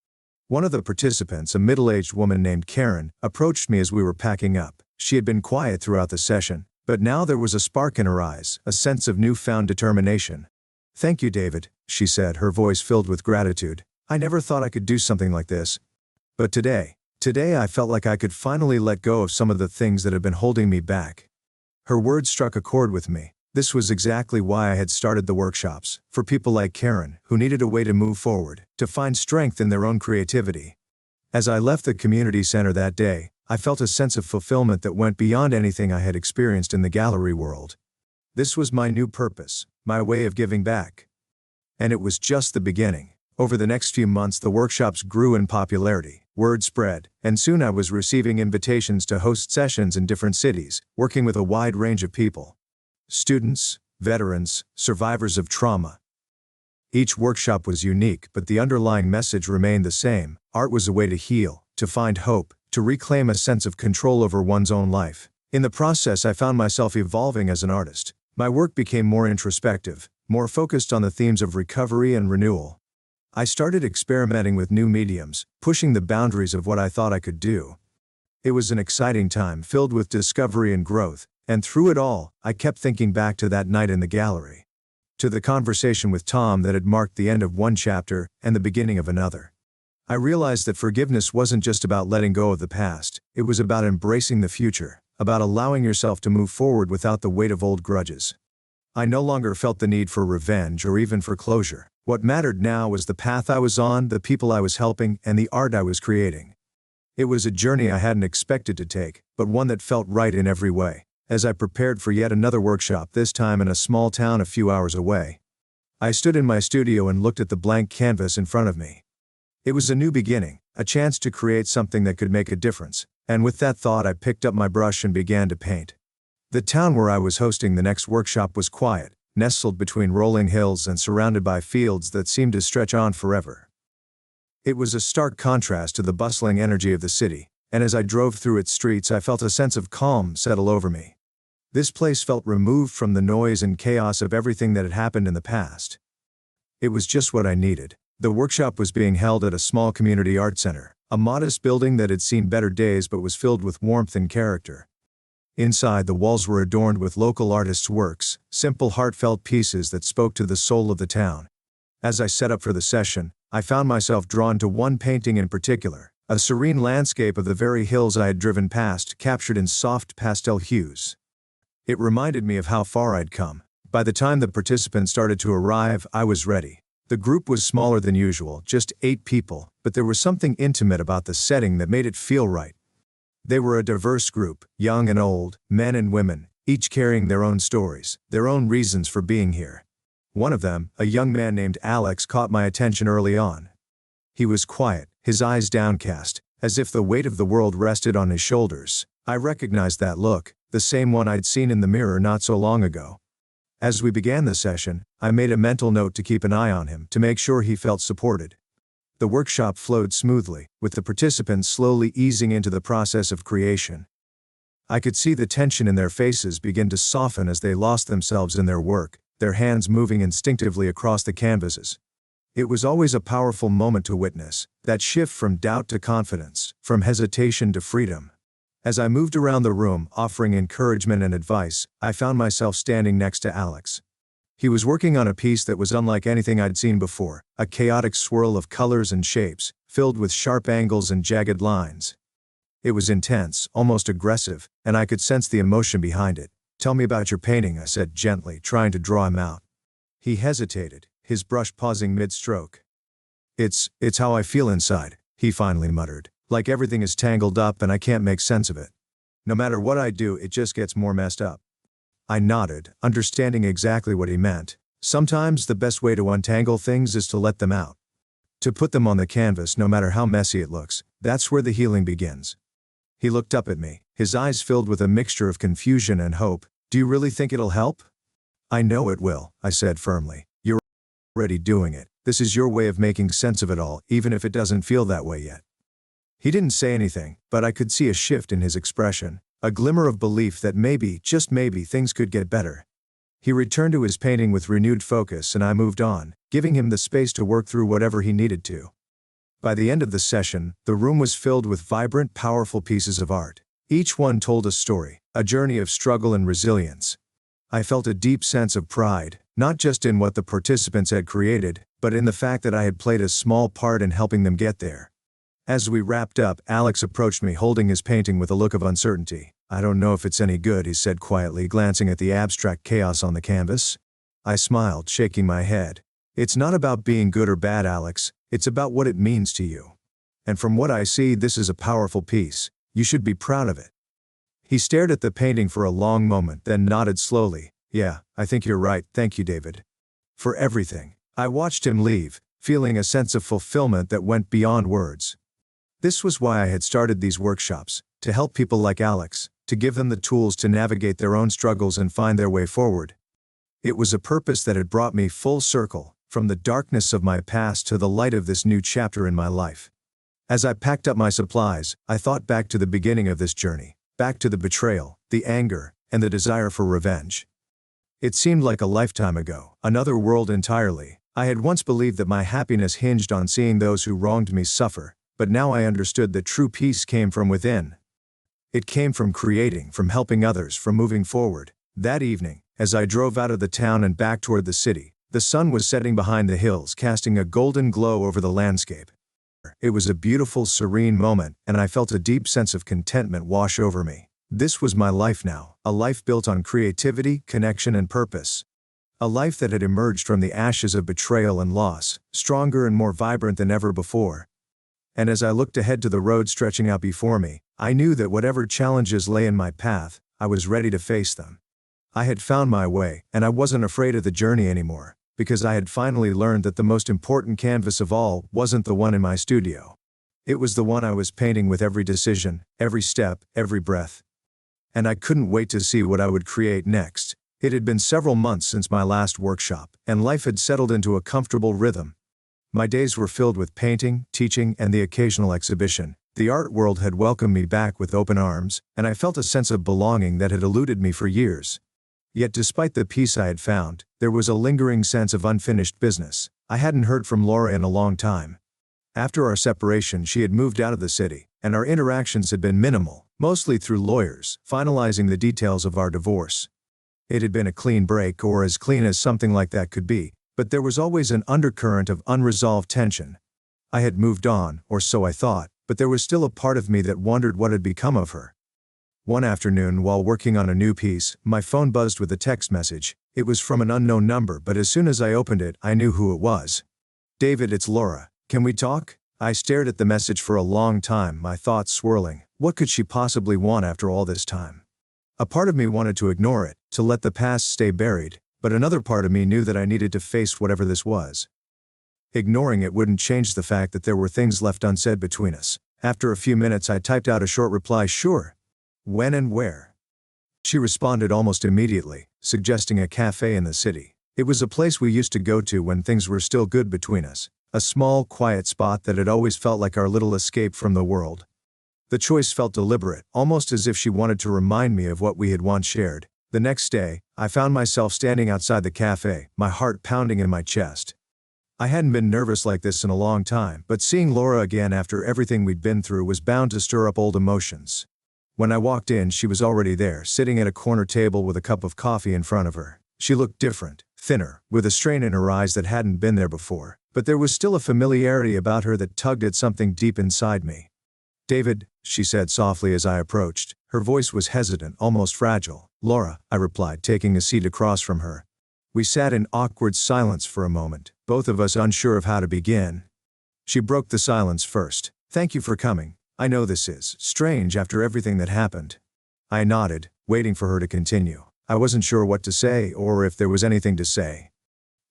One of the participants, a middle-aged woman named Karen, approached me as we were packing up. She had been quiet throughout the session, but now there was a spark in her eyes, a sense of newfound determination. "Thank you, David," she said, her voice filled with gratitude. "I never thought I could do something like this. But today I felt like I could finally let go of some of the things that had been holding me back." Her words struck a chord with me. This was exactly why I had started the workshops, for people like Karen, who needed a way to move forward, to find strength in their own creativity. As I left the community center that day, I felt a sense of fulfillment that went beyond anything I had experienced in the gallery world. This was my new purpose, my way of giving back. And it was just the beginning. Over the next few months, the workshops grew in popularity, word spread, and soon I was receiving invitations to host sessions in different cities, working with a wide range of people. Students, veterans, survivors of trauma. Each workshop was unique, but the underlying message remained the same. Art was a way to heal, to find hope, to reclaim a sense of control over one's own life. In the process, I found myself evolving as an artist. My work became more introspective, more focused on the themes of recovery and renewal. I started experimenting with new mediums, pushing the boundaries of what I thought I could do. It was an exciting time filled with discovery and growth. And through it all, I kept thinking back to that night in the gallery. To the conversation with Tom that had marked the end of one chapter and the beginning of another. I realized that forgiveness wasn't just about letting go of the past, it was about embracing the future, about allowing yourself to move forward without the weight of old grudges. I no longer felt the need for revenge or even for closure. What mattered now was the path I was on, the people I was helping, and the art I was creating. It was a journey I hadn't expected to take, but one that felt right in every way. As I prepared for yet another workshop, this time in a small town a few hours away, I stood in my studio and looked at the blank canvas in front of me. It was a new beginning, a chance to create something that could make a difference, and with that thought I picked up my brush and began to paint. The town where I was hosting the next workshop was quiet, nestled between rolling hills and surrounded by fields that seemed to stretch on forever. It was a stark contrast to the bustling energy of the city, and as I drove through its streets I felt a sense of calm settle over me. This place felt removed from the noise and chaos of everything that had happened in the past. It was just what I needed. The workshop was being held at a small community art center, a modest building that had seen better days but was filled with warmth and character. Inside, the walls were adorned with local artists' works, simple heartfelt pieces that spoke to the soul of the town. As I set up for the session, I found myself drawn to one painting in particular, a serene landscape of the very hills I had driven past, captured in soft pastel hues. It reminded me of how far I'd come. By the time the participants started to arrive, I was ready. The group was smaller than usual, just 8 people, but there was something intimate about the setting that made it feel right. They were a diverse group, young and old, men and women, each carrying their own stories, their own reasons for being here. One of them, a young man named Alex, caught my attention early on. He was quiet, his eyes downcast, as if the weight of the world rested on his shoulders. I recognized that look, the same one I'd seen in the mirror not so long ago. As we began the session, I made a mental note to keep an eye on him, to make sure he felt supported. The workshop flowed smoothly, with the participants slowly easing into the process of creation. I could see the tension in their faces begin to soften as they lost themselves in their work, their hands moving instinctively across the canvases. It was always a powerful moment to witness, that shift from doubt to confidence, from hesitation to freedom. As I moved around the room, offering encouragement and advice, I found myself standing next to Alex. He was working on a piece that was unlike anything I'd seen before, a chaotic swirl of colors and shapes, filled with sharp angles and jagged lines. It was intense, almost aggressive, and I could sense the emotion behind it. "Tell me about your painting," I said gently, trying to draw him out. He hesitated, his brush pausing mid-stroke. It's how I feel inside," he finally muttered, "like everything is tangled up and I can't make sense of it. No matter what I do, it just gets more messed up." I nodded, understanding exactly what he meant. Sometimes the best way to untangle things is to let them out. To put them on the canvas, no matter how messy it looks, that's where the healing begins. He looked up at me, his eyes filled with a mixture of confusion and hope. "Do you really think it'll help?" "I know it will," I said firmly. "You're already doing it. This is your way of making sense of it all, even if it doesn't feel that way yet." He didn't say anything, but I could see a shift in his expression, a glimmer of belief that maybe, just maybe, things could get better. He returned to his painting with renewed focus and I moved on, giving him the space to work through whatever he needed to. By the end of the session, the room was filled with vibrant, powerful pieces of art. Each one told a story, a journey of struggle and resilience. I felt a deep sense of pride, not just in what the participants had created, but in the fact that I had played a small part in helping them get there. As we wrapped up, Alex approached me holding his painting with a look of uncertainty. "I don't know if it's any good," he said quietly, glancing at the abstract chaos on the canvas. I smiled, shaking my head. "It's not about being good or bad, Alex. It's about what it means to you. And from what I see, this is a powerful piece. You should be proud of it." He stared at the painting for a long moment, then nodded slowly. "Yeah, I think you're right. Thank you, David, for everything." I watched him leave, feeling a sense of fulfillment that went beyond words. This was why I had started these workshops, to help people like Alex, to give them the tools to navigate their own struggles and find their way forward. It was a purpose that had brought me full circle, from the darkness of my past to the light of this new chapter in my life. As I packed up my supplies, I thought back to the beginning of this journey, back to the betrayal, the anger, and the desire for revenge. It seemed like a lifetime ago, another world entirely. I had once believed that my happiness hinged on seeing those who wronged me suffer, but now I understood that true peace came from within. It came from creating, from helping others, from moving forward. That evening, as I drove out of the town and back toward the city, the sun was setting behind the hills, casting a golden glow over the landscape. It was a beautiful, serene moment, and I felt a deep sense of contentment wash over me. This was my life now, a life built on creativity, connection, and purpose. A life that had emerged from the ashes of betrayal and loss, stronger and more vibrant than ever before. And as I looked ahead to the road stretching out before me, I knew that whatever challenges lay in my path, I was ready to face them. I had found my way, and I wasn't afraid of the journey anymore, because I had finally learned that the most important canvas of all wasn't the one in my studio. It was the one I was painting with every decision, every step, every breath. And I couldn't wait to see what I would create next. It had been several months since my last workshop, and life had settled into a comfortable rhythm. My days were filled with painting, teaching, and the occasional exhibition. The art world had welcomed me back with open arms, and I felt a sense of belonging that had eluded me for years. Yet despite the peace I had found, there was a lingering sense of unfinished business. I hadn't heard from Laura in a long time. After our separation, she had moved out of the city, and our interactions had been minimal, mostly through lawyers, finalizing the details of our divorce. It had been a clean break, or as clean as something like that could be, but there was always an undercurrent of unresolved tension. I had moved on, or so I thought, but there was still a part of me that wondered what had become of her. One afternoon, while working on a new piece, my phone buzzed with a text message. It was from an unknown number, but as soon as I opened it, I knew who it was. "David, it's Laura. Can we talk?" I stared at the message for a long time, my thoughts swirling. What could she possibly want after all this time? A part of me wanted to ignore it, to let the past stay buried, but another part of me knew that I needed to face whatever this was. Ignoring it wouldn't change the fact that there were things left unsaid between us. After a few minutes, I typed out a short reply, "Sure. When and where?" She responded almost immediately, suggesting a cafe in the city. It was a place we used to go to when things were still good between us, a small, quiet spot that had always felt like our little escape from the world. The choice felt deliberate, almost as if she wanted to remind me of what we had once shared. The next day, I found myself standing outside the cafe, my heart pounding in my chest. I hadn't been nervous like this in a long time, but seeing Laura again after everything we'd been through was bound to stir up old emotions. When I walked in, she was already there, sitting at a corner table with a cup of coffee in front of her. She looked different, thinner, with a strain in her eyes that hadn't been there before, but there was still a familiarity about her that tugged at something deep inside me. "David," she said softly as I approached. Her voice was hesitant, almost fragile. "Laura," I replied, taking a seat across from her. We sat in awkward silence for a moment, both of us unsure of how to begin. She broke the silence first. "Thank you for coming. I know this is strange after everything that happened." I nodded, waiting for her to continue. I wasn't sure what to say, or if there was anything to say.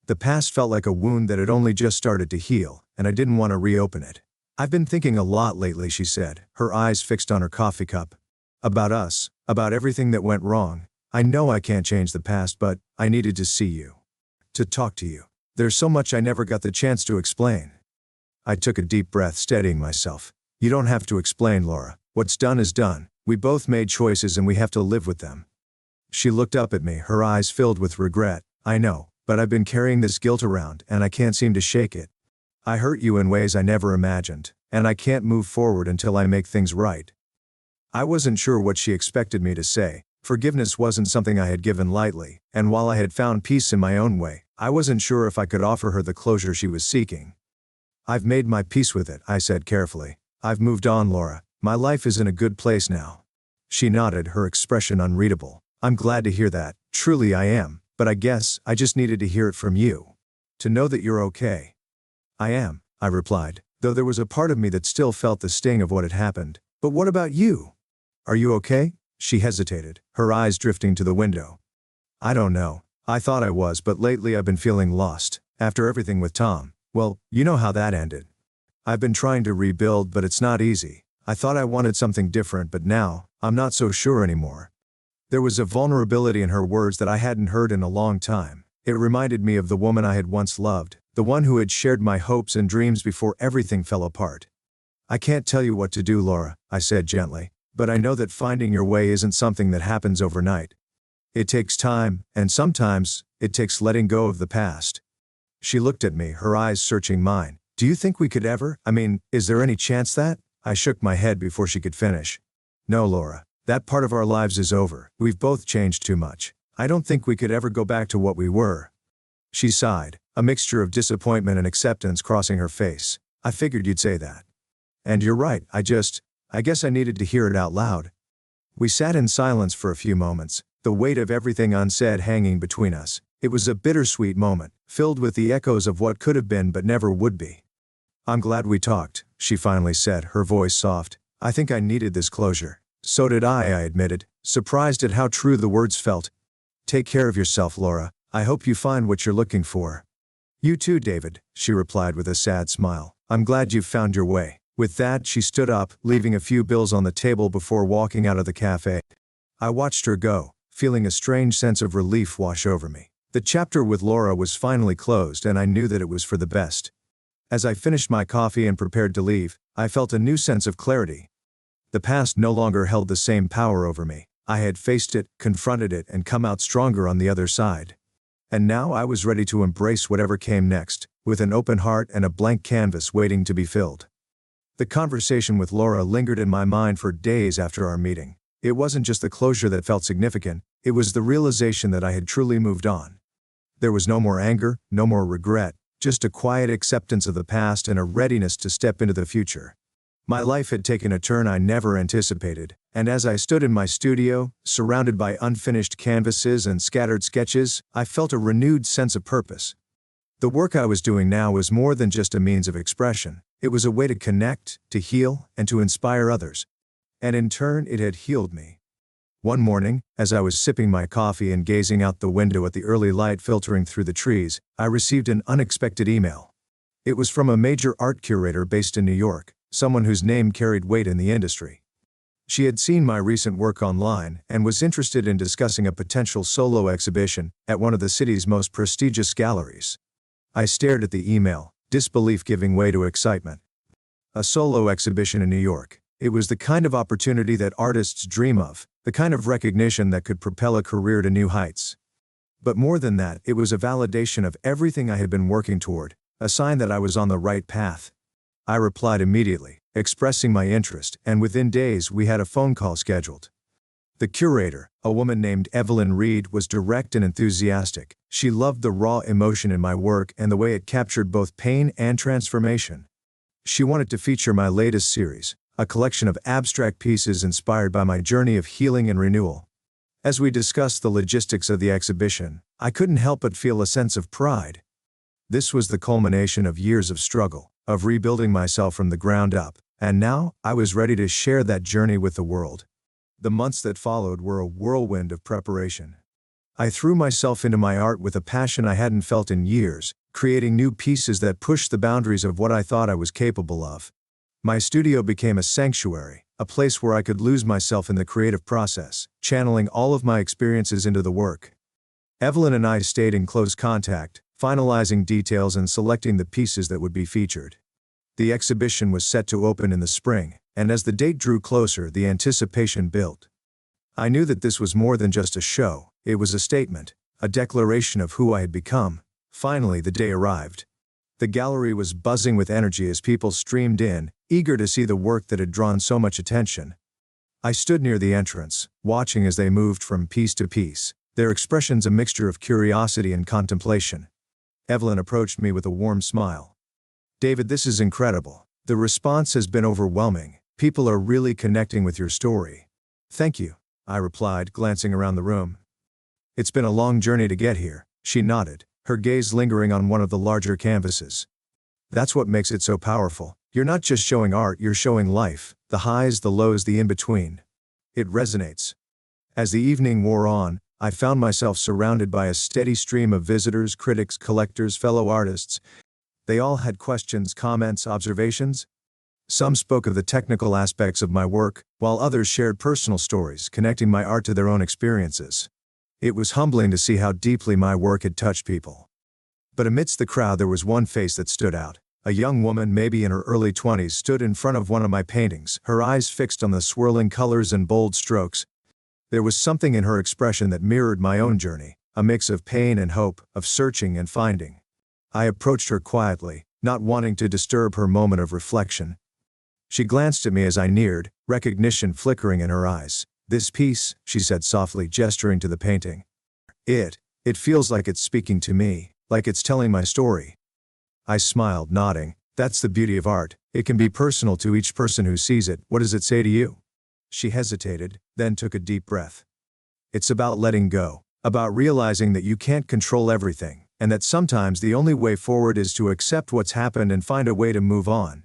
The past felt like a wound that had only just started to heal, and I didn't want to reopen it. "I've been thinking a lot lately," she said, her eyes fixed on her coffee cup. "About us, about everything that went wrong. I know I can't change the past, but I needed to see you. To talk to you. There's so much I never got the chance to explain." I took a deep breath, steadying myself. "You don't have to explain, Laura. What's done is done. We both made choices and we have to live with them." She looked up at me, her eyes filled with regret. "I know, but I've been carrying this guilt around, and I can't seem to shake it. I hurt you in ways I never imagined, and I can't move forward until I make things right." I wasn't sure what she expected me to say. Forgiveness wasn't something I had given lightly, and while I had found peace in my own way, I wasn't sure if I could offer her the closure she was seeking. "I've made my peace with it," I said carefully. "I've moved on, Laura. My life is in a good place now." She nodded, her expression unreadable. "I'm glad to hear that. Truly I am, but I guess I just needed to hear it from you. To know that you're okay." "I am," I replied, though there was a part of me that still felt the sting of what had happened. "But what about you? Are you okay?" She hesitated, her eyes drifting to the window. "I don't know. I thought I was, but lately I've been feeling lost. After everything with Tom, well, you know how that ended. I've been trying to rebuild, but it's not easy. I thought I wanted something different, but now, I'm not so sure anymore." There was a vulnerability in her words that I hadn't heard in a long time. It reminded me of the woman I had once loved, the one who had shared my hopes and dreams before everything fell apart. "I can't tell you what to do, Laura," I said gently, "but I know that finding your way isn't something that happens overnight. It takes time, and sometimes, it takes letting go of the past." She looked at me, her eyes searching mine. "Do you think we could ever? Is there any chance that?" I shook my head before she could finish. "No, Laura. That part of our lives is over. We've both changed too much. I don't think we could ever go back to what we were." She sighed, a mixture of disappointment and acceptance crossing her face. "I figured you'd say that. And you're right, I guess I needed to hear it out loud." We sat in silence for a few moments, the weight of everything unsaid hanging between us. It was a bittersweet moment, filled with the echoes of what could have been but never would be. "I'm glad we talked," she finally said, her voice soft. "I think I needed this closure." "So did I admitted, surprised at how true the words felt. "Take care of yourself, Laura. I hope you find what you're looking for." "You too, David," she replied with a sad smile. "I'm glad you've found your way." With that, she stood up, leaving a few bills on the table before walking out of the cafe. I watched her go, feeling a strange sense of relief wash over me. The chapter with Laura was finally closed, and I knew that it was for the best. As I finished my coffee and prepared to leave, I felt a new sense of clarity. The past no longer held the same power over me. I had faced it, confronted it, and come out stronger on the other side. And now I was ready to embrace whatever came next, with an open heart and a blank canvas waiting to be filled. The conversation with Laura lingered in my mind for days after our meeting. It wasn't just the closure that felt significant, it was the realization that I had truly moved on. There was no more anger, no more regret, just a quiet acceptance of the past and a readiness to step into the future. My life had taken a turn I never anticipated, and as I stood in my studio, surrounded by unfinished canvases and scattered sketches, I felt a renewed sense of purpose. The work I was doing now was more than just a means of expression. It was a way to connect, to heal, and to inspire others. And in turn, it had healed me. One morning, as I was sipping my coffee and gazing out the window at the early light filtering through the trees, I received an unexpected email. It was from a major art curator based in New York, someone whose name carried weight in the industry. She had seen my recent work online and was interested in discussing a potential solo exhibition at one of the city's most prestigious galleries. I stared at the email, disbelief giving way to excitement. A solo exhibition in New York. It was the kind of opportunity that artists dream of, the kind of recognition that could propel a career to new heights. But more than that, it was a validation of everything I had been working toward, a sign that I was on the right path. I replied immediately, expressing my interest, and within days we had a phone call scheduled. The curator, a woman named Evelyn Reed, was direct and enthusiastic. She loved the raw emotion in my work and the way it captured both pain and transformation. She wanted to feature my latest series, a collection of abstract pieces inspired by my journey of healing and renewal. As we discussed the logistics of the exhibition, I couldn't help but feel a sense of pride. This was the culmination of years of struggle, of rebuilding myself from the ground up, and now I was ready to share that journey with the world. The months that followed were a whirlwind of preparation. I threw myself into my art with a passion I hadn't felt in years, creating new pieces that pushed the boundaries of what I thought I was capable of. My studio became a sanctuary, a place where I could lose myself in the creative process, channeling all of my experiences into the work. Evelyn and I stayed in close contact, finalizing details and selecting the pieces that would be featured. The exhibition was set to open in the spring, and as the date drew closer, the anticipation built. I knew that this was more than just a show, it was a statement, a declaration of who I had become. Finally, the day arrived. The gallery was buzzing with energy as people streamed in, eager to see the work that had drawn so much attention. I stood near the entrance, watching as they moved from piece to piece, their expressions a mixture of curiosity and contemplation. Evelyn approached me with a warm smile. "David, this is incredible. The response has been overwhelming. People are really connecting with your story." "Thank you," I replied, glancing around the room. "It's been a long journey to get here," she nodded, her gaze lingering on one of the larger canvases. "That's what makes it so powerful. You're not just showing art, you're showing life, the highs, the lows, the in-between. It resonates." As the evening wore on, I found myself surrounded by a steady stream of visitors, critics, collectors, fellow artists. They all had questions, comments, observations. Some spoke of the technical aspects of my work, while others shared personal stories, connecting my art to their own experiences. It was humbling to see how deeply my work had touched people. But amidst the crowd there was one face that stood out. A young woman, maybe in her early 20s, stood in front of one of my paintings, her eyes fixed on the swirling colors and bold strokes. There was something in her expression that mirrored my own journey, a mix of pain and hope, of searching and finding. I approached her quietly, not wanting to disturb her moment of reflection. She glanced at me as I neared, recognition flickering in her eyes. "This piece," she said softly, gesturing to the painting. It feels like it's speaking to me, like it's telling my story." I smiled, nodding. "That's the beauty of art. It can be personal to each person who sees it. What does it say to you?" She hesitated, then took a deep breath. "It's about letting go, About realizing that you can't control everything, and that sometimes the only way forward is to accept what's happened and find a way to move on.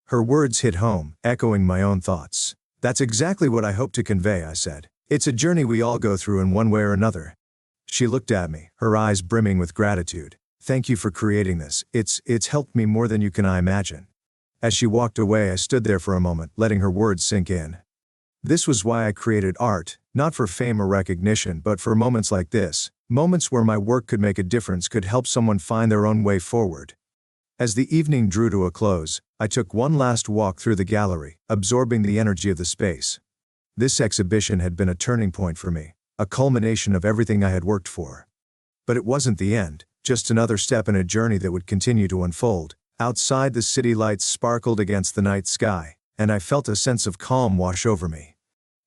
Her words hit home, echoing my own thoughts. That's exactly what I hope to convey, I said. It's a journey we all go through in one way or another. She looked at me, her eyes brimming with gratitude. Thank you for creating this. It's helped me more than you can imagine. As she walked away, I stood there for a moment, letting her words sink in. This was why I created art, not for fame or recognition, but for moments like this, moments where my work could make a difference, could help someone find their own way forward. As the evening drew to a close, I took one last walk through the gallery, absorbing the energy of the space. This exhibition had been a turning point for me, a culmination of everything I had worked for. But it wasn't the end, just another step in a journey that would continue to unfold. Outside, the city lights sparkled against the night sky, and I felt a sense of calm wash over me.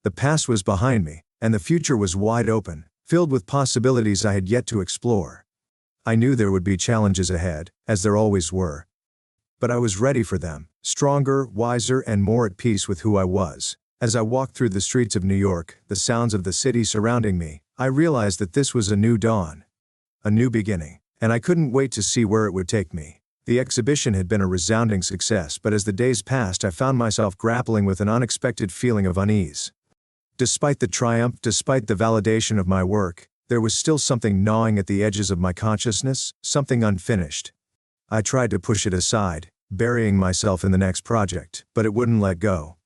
The past was behind me, and the future was wide open, filled with possibilities I had yet to explore. I knew there would be challenges ahead, as there always were. But I was ready for them, stronger, wiser, and more at peace with who I was. As I walked through the streets of New York, the sounds of the city surrounding me, I realized that this was a new dawn. A new beginning, and I couldn't wait to see where it would take me. The exhibition had been a resounding success, but as the days passed, I found myself grappling with an unexpected feeling of unease. Despite the triumph, despite the validation of my work, there was still something gnawing at the edges of my consciousness, something unfinished. I tried to push it aside, burying myself in the next project, but it wouldn't let go.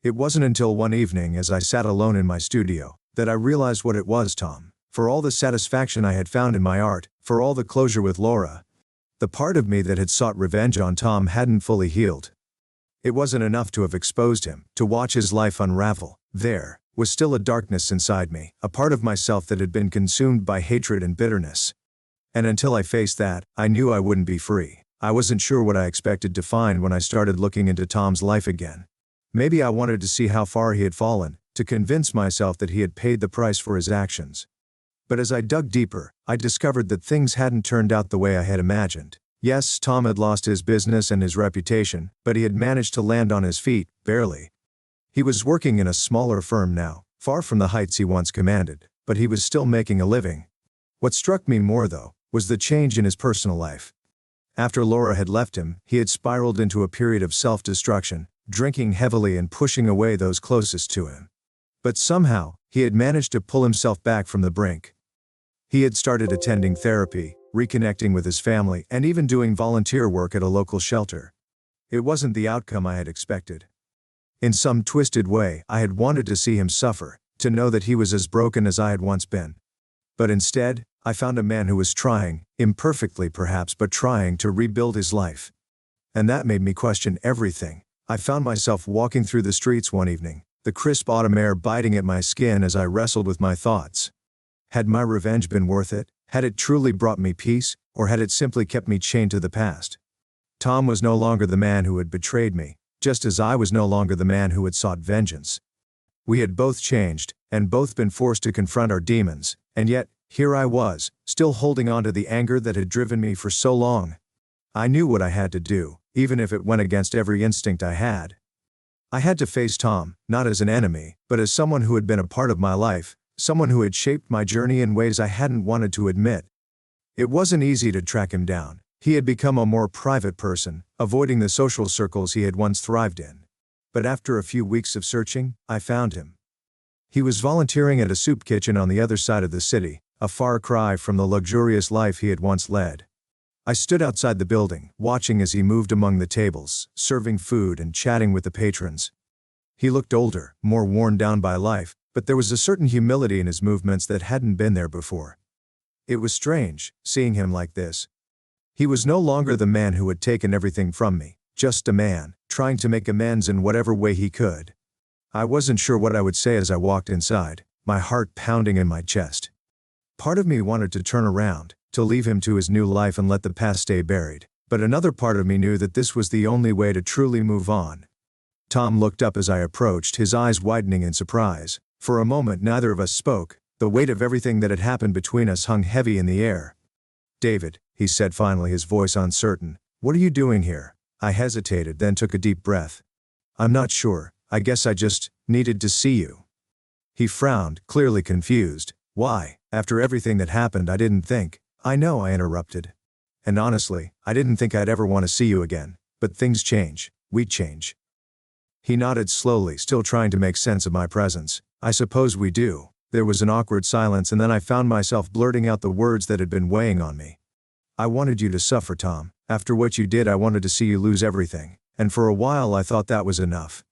It wasn't until one evening, as I sat alone in my studio, that I realized what it was, Tom. For all the satisfaction I had found in my art, for all the closure with Laura, the part of me that had sought revenge on Tom hadn't fully healed. It wasn't enough to have exposed him, to watch his life unravel. There was still a darkness inside me, a part of myself that had been consumed by hatred and bitterness. And until I faced that, I knew I wouldn't be free. I wasn't sure what I expected to find when I started looking into Tom's life again. Maybe I wanted to see how far he had fallen, to convince myself that he had paid the price for his actions. But as I dug deeper, I discovered that things hadn't turned out the way I had imagined. Yes, Tom had lost his business and his reputation, but he had managed to land on his feet, barely. He was working in a smaller firm now, far from the heights he once commanded, but he was still making a living. What struck me more, though, was the change in his personal life. After Laura had left him, he had spiraled into a period of self-destruction, drinking heavily and pushing away those closest to him. But somehow, he had managed to pull himself back from the brink. He had started attending therapy, reconnecting with his family, and even doing volunteer work at a local shelter. It wasn't the outcome I had expected. In some twisted way, I had wanted to see him suffer, to know that he was as broken as I had once been. But instead, I found a man who was trying, imperfectly perhaps, but trying to rebuild his life. And that made me question everything. I found myself walking through the streets one evening, the crisp autumn air biting at my skin as I wrestled with my thoughts. Had my revenge been worth it? Had it truly brought me peace, or had it simply kept me chained to the past? Tom was no longer the man who had betrayed me, just as I was no longer the man who had sought vengeance. We had both changed, and both been forced to confront our demons, and yet, here I was, still holding on to the anger that had driven me for so long. I knew what I had to do, even if it went against every instinct I had. I had to face Tom, not as an enemy, but as someone who had been a part of my life, someone who had shaped my journey in ways I hadn't wanted to admit. It wasn't easy to track him down. He had become a more private person, avoiding the social circles he had once thrived in. But after a few weeks of searching, I found him. He was volunteering at a soup kitchen on the other side of the city, a far cry from the luxurious life he had once led. I stood outside the building, watching as he moved among the tables, serving food and chatting with the patrons. He looked older, more worn down by life, but there was a certain humility in his movements that hadn't been there before. It was strange, seeing him like this. He was no longer the man who had taken everything from me, just a man, trying to make amends in whatever way he could. I wasn't sure what I would say as I walked inside, my heart pounding in my chest. Part of me wanted to turn around, to leave him to his new life and let the past stay buried, but another part of me knew that this was the only way to truly move on. Tom looked up as I approached, his eyes widening in surprise. For a moment neither of us spoke, the weight of everything that had happened between us hung heavy in the air. "David," he said finally, his voice uncertain, "what are you doing here?" I hesitated, then took a deep breath. "I'm not sure, I guess I just needed to see you." He frowned, clearly confused. "Why?" After everything that happened, I didn't think. I know, I interrupted. And honestly, I didn't think I'd ever want to see you again. But things change. We change. He nodded slowly, still trying to make sense of my presence. I suppose we do. There was an awkward silence, and then I found myself blurting out the words that had been weighing on me. I wanted you to suffer, Tom. After what you did, I wanted to see you lose everything. And for a while I thought that was enough.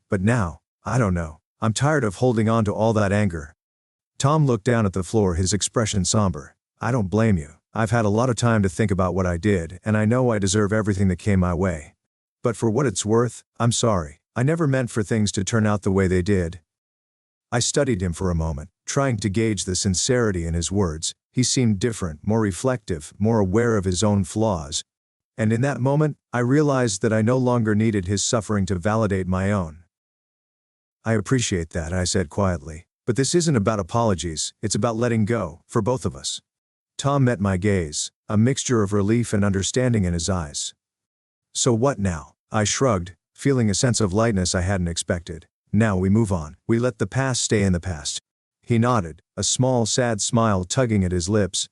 But now, I don't know. I'm tired of holding on to all that anger. Tom looked down at the floor, his expression somber. I don't blame you. I've had a lot of time to think about what I did, and I know I deserve everything that came my way. But for what it's worth, I'm sorry. I never meant for things to turn out the way they did. I studied him for a moment, trying to gauge the sincerity in his words. He seemed different, more reflective, more aware of his own flaws. And in that moment, I realized that I no longer needed his suffering to validate my own. I appreciate that, I said quietly. But this isn't about apologies, it's about letting go, for both of us. Tom met my gaze, a mixture of relief and understanding in his eyes. So what now? I shrugged, feeling a sense of lightness I hadn't expected. Now we move on. We let the past stay in the past. He nodded, a small, sad smile tugging at his lips.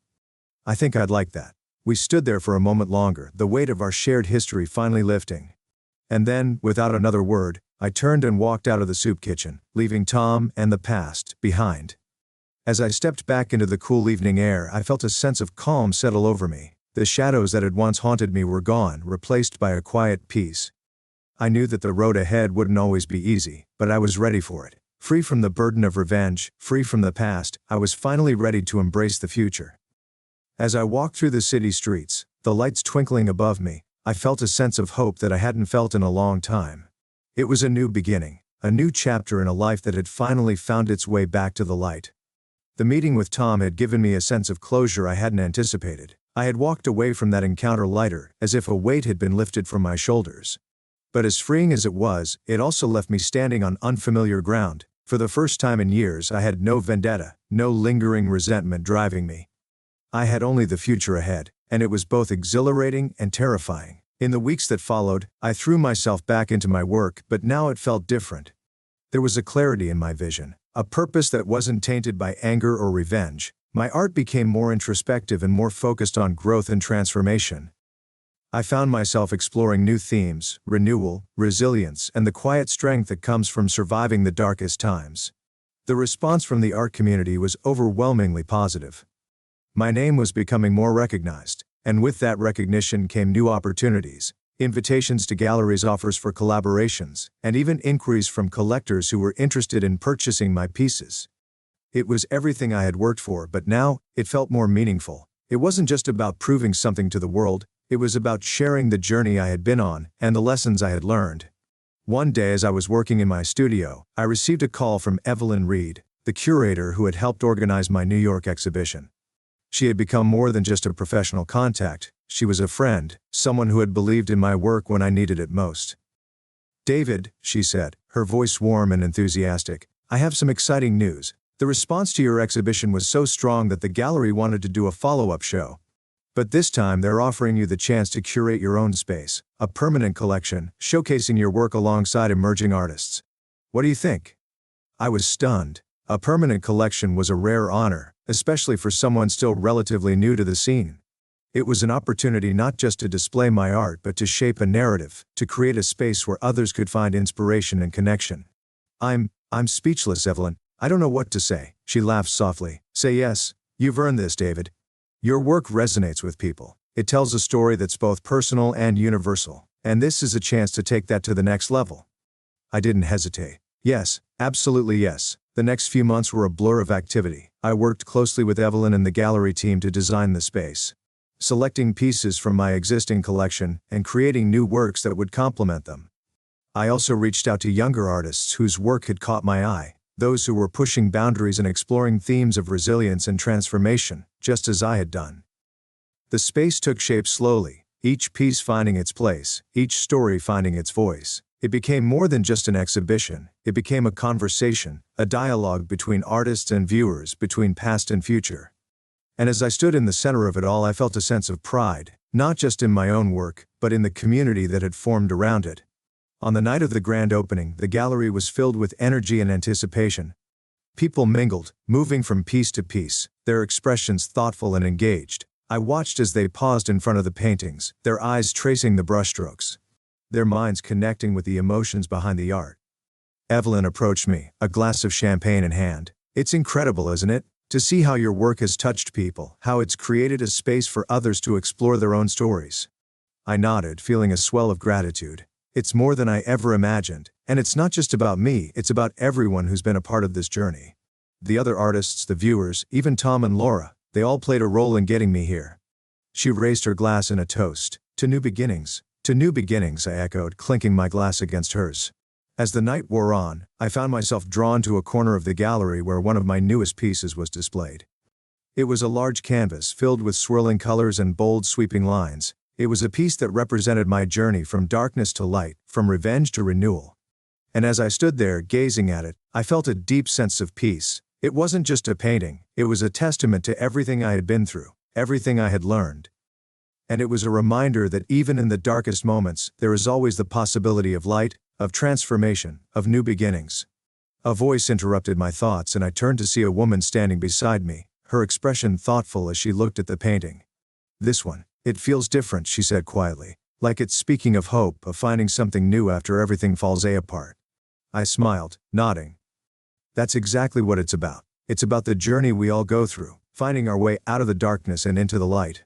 I think I'd like that. We stood there for a moment longer, the weight of our shared history finally lifting. And then, without another word, I turned and walked out of the soup kitchen, leaving Tom and the past behind. As I stepped back into the cool evening air, I felt a sense of calm settle over me. The shadows that had once haunted me were gone, replaced by a quiet peace. I knew that the road ahead wouldn't always be easy, but I was ready for it. Free from the burden of revenge, free from the past, I was finally ready to embrace the future. As I walked through the city streets, the lights twinkling above me, I felt a sense of hope that I hadn't felt in a long time. It was a new beginning, a new chapter in a life that had finally found its way back to the light. The meeting with Tom had given me a sense of closure I hadn't anticipated. I had walked away from that encounter lighter, as if a weight had been lifted from my shoulders. But as freeing as it was, it also left me standing on unfamiliar ground. For the first time in years, I had no vendetta, no lingering resentment driving me. I had only the future ahead, and it was both exhilarating and terrifying. In the weeks that followed, I threw myself back into my work, but now it felt different. There was a clarity in my vision, a purpose that wasn't tainted by anger or revenge. My art became more introspective and more focused on growth and transformation. I found myself exploring new themes, renewal, resilience, and the quiet strength that comes from surviving the darkest times. The response from the art community was overwhelmingly positive. My name was becoming more recognized, and with that recognition came new opportunities, invitations to galleries, offers for collaborations, and even inquiries from collectors who were interested in purchasing my pieces. It was everything I had worked for, but now, it felt more meaningful. It wasn't just about proving something to the world, it was about sharing the journey I had been on, and the lessons I had learned. One day as I was working in my studio, I received a call from Evelyn Reed, the curator who had helped organize my New York exhibition. She had become more than just a professional contact, she was a friend, someone who had believed in my work when I needed it most. David, she said, her voice warm and enthusiastic, I have some exciting news. The response to your exhibition was so strong that the gallery wanted to do a follow-up show. But this time they're offering you the chance to curate your own space, a permanent collection, showcasing your work alongside emerging artists. What do you think? I was stunned. A permanent collection was a rare honor, especially for someone still relatively new to the scene. It was an opportunity not just to display my art but to shape a narrative, to create a space where others could find inspiration and connection. I'm speechless, Evelyn. I don't know what to say. She laughed softly. Say yes, you've earned this, David. Your work resonates with people. It tells a story that's both personal and universal, and this is a chance to take that to the next level. I didn't hesitate. Yes, absolutely yes. The next few months were a blur of activity. I worked closely with Evelyn and the gallery team to design the space, selecting pieces from my existing collection and creating new works that would complement them. I also reached out to younger artists whose work had caught my eye, those who were pushing boundaries and exploring themes of resilience and transformation, just as I had done. The space took shape slowly, each piece finding its place, each story finding its voice. It became more than just an exhibition, it became a conversation, a dialogue between artists and viewers, between past and future. And as I stood in the center of it all, I felt a sense of pride, not just in my own work, but in the community that had formed around it. On the night of the grand opening, the gallery was filled with energy and anticipation. People mingled, moving from piece to piece, their expressions thoughtful and engaged. I watched as they paused in front of the paintings, their eyes tracing the brushstrokes, their minds connecting with the emotions behind the art. Evelyn approached me, a glass of champagne in hand. "It's incredible, isn't it? To see how your work has touched people, how it's created a space for others to explore their own stories." I nodded, feeling a swell of gratitude. It's more than I ever imagined, and it's not just about me, it's about everyone who's been a part of this journey. The other artists, the viewers, even Tom and Laura, they all played a role in getting me here. She raised her glass in a toast. "To new beginnings." "To new beginnings," I echoed, clinking my glass against hers. As the night wore on, I found myself drawn to a corner of the gallery where one of my newest pieces was displayed. It was a large canvas filled with swirling colors and bold sweeping lines. It was a piece that represented my journey from darkness to light, from revenge to renewal. And as I stood there gazing at it, I felt a deep sense of peace. It wasn't just a painting, it was a testament to everything I had been through, everything I had learned. And it was a reminder that even in the darkest moments, there is always the possibility of light, of transformation, of new beginnings. A voice interrupted my thoughts and I turned to see a woman standing beside me, her expression thoughtful as she looked at the painting. "This one, it feels different," she said quietly, "like it's speaking of hope, of finding something new after everything falls apart." I smiled, nodding. "That's exactly what it's about. It's about the journey we all go through, finding our way out of the darkness and into the light."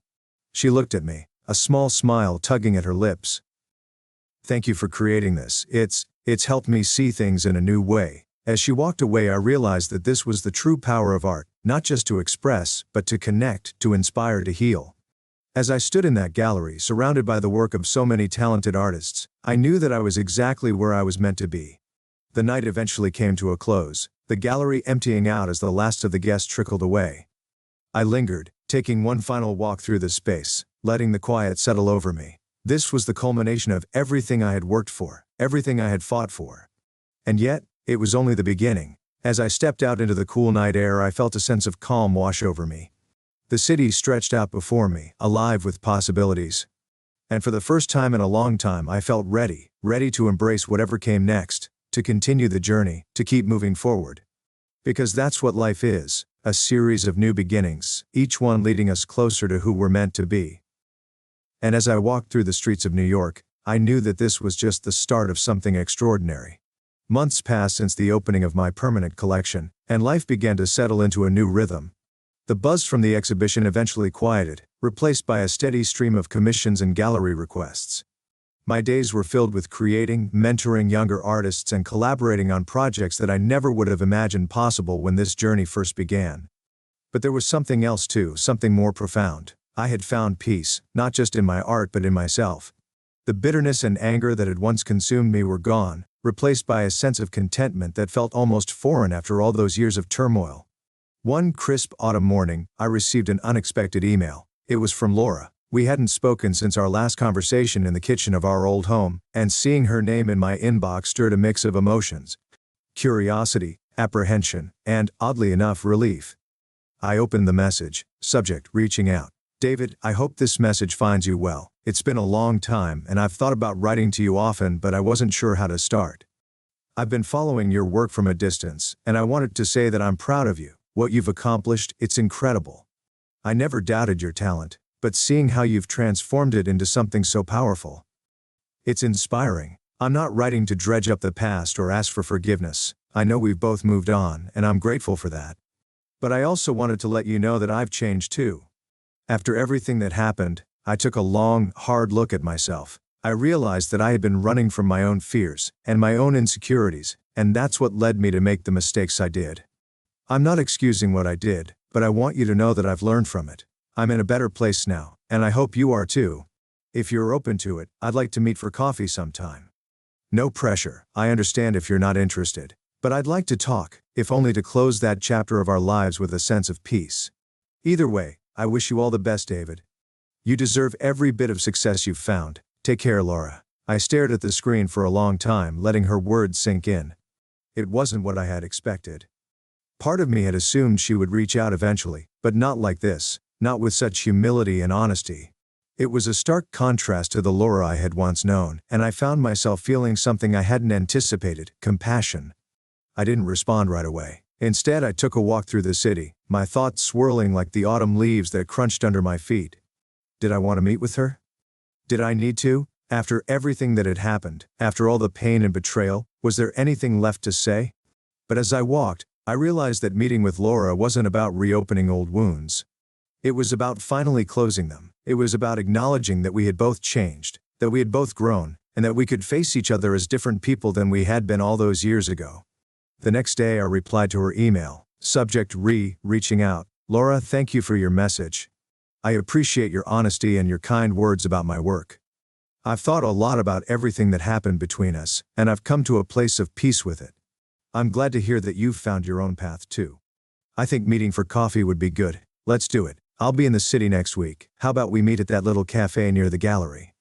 She looked at me, a small smile tugging at her lips. "Thank you for creating this. It's helped me see things in a new way." As she walked away, I realized that this was the true power of art, not just to express, but to connect, to inspire, to heal. As I stood in that gallery, surrounded by the work of so many talented artists, I knew that I was exactly where I was meant to be. The night eventually came to a close, the gallery emptying out as the last of the guests trickled away. I lingered, taking one final walk through the space, letting the quiet settle over me. This was the culmination of everything I had worked for, everything I had fought for. And yet, it was only the beginning. As I stepped out into the cool night air, I felt a sense of calm wash over me. The city stretched out before me, alive with possibilities. And for the first time in a long time, I felt ready to embrace whatever came next, to continue the journey, to keep moving forward. Because that's what life is, a series of new beginnings, each one leading us closer to who we're meant to be. And as I walked through the streets of New York, I knew that this was just the start of something extraordinary. Months passed since the opening of my permanent collection, and life began to settle into a new rhythm. The buzz from the exhibition eventually quieted, replaced by a steady stream of commissions and gallery requests. My days were filled with creating, mentoring younger artists and collaborating on projects that I never would have imagined possible when this journey first began. But there was something else too, something more profound. I had found peace, not just in my art but in myself. The bitterness and anger that had once consumed me were gone, replaced by a sense of contentment that felt almost foreign after all those years of turmoil. One crisp autumn morning, I received an unexpected email. It was from Laura. We hadn't spoken since our last conversation in the kitchen of our old home, and seeing her name in my inbox stirred a mix of emotions. Curiosity, apprehension, and, oddly enough, relief. I opened the message, subject, reaching out. "David, I hope this message finds you well. It's been a long time and I've thought about writing to you often, but I wasn't sure how to start. I've been following your work from a distance, and I wanted to say that I'm proud of you. What you've accomplished, it's incredible. I never doubted your talent, but seeing how you've transformed it into something so powerful. It's inspiring. I'm not writing to dredge up the past or ask for forgiveness. I know we've both moved on, and I'm grateful for that. But I also wanted to let you know that I've changed too. After everything that happened, I took a long, hard look at myself. I realized that I had been running from my own fears and my own insecurities, and that's what led me to make the mistakes I did. I'm not excusing what I did, but I want you to know that I've learned from it. I'm in a better place now, and I hope you are too. If you're open to it, I'd like to meet for coffee sometime. No pressure, I understand if you're not interested, but I'd like to talk, if only to close that chapter of our lives with a sense of peace. Either way, I wish you all the best, David. You deserve every bit of success you've found. Take care, Laura." I stared at the screen for a long time, letting her words sink in. It wasn't what I had expected. Part of me had assumed she would reach out eventually, but not like this, not with such humility and honesty. It was a stark contrast to the Laura I had once known, and I found myself feeling something I hadn't anticipated: compassion. I didn't respond right away. Instead, I took a walk through the city, my thoughts swirling like the autumn leaves that crunched under my feet. Did I want to meet with her? Did I need to? After everything that had happened, after all the pain and betrayal, was there anything left to say? But as I walked, I realized that meeting with Laura wasn't about reopening old wounds. It was about finally closing them. It was about acknowledging that we had both changed, that we had both grown, and that we could face each other as different people than we had been all those years ago. The next day I replied to her email, subject reaching out. Laura, thank you for your message. I appreciate your honesty and your kind words about my work. I've thought a lot about everything that happened between us, and I've come to a place of peace with it. I'm glad to hear that you've found your own path too. I think meeting for coffee would be good. Let's do it. I'll be in the city next week. How about we meet at that little cafe near the gallery?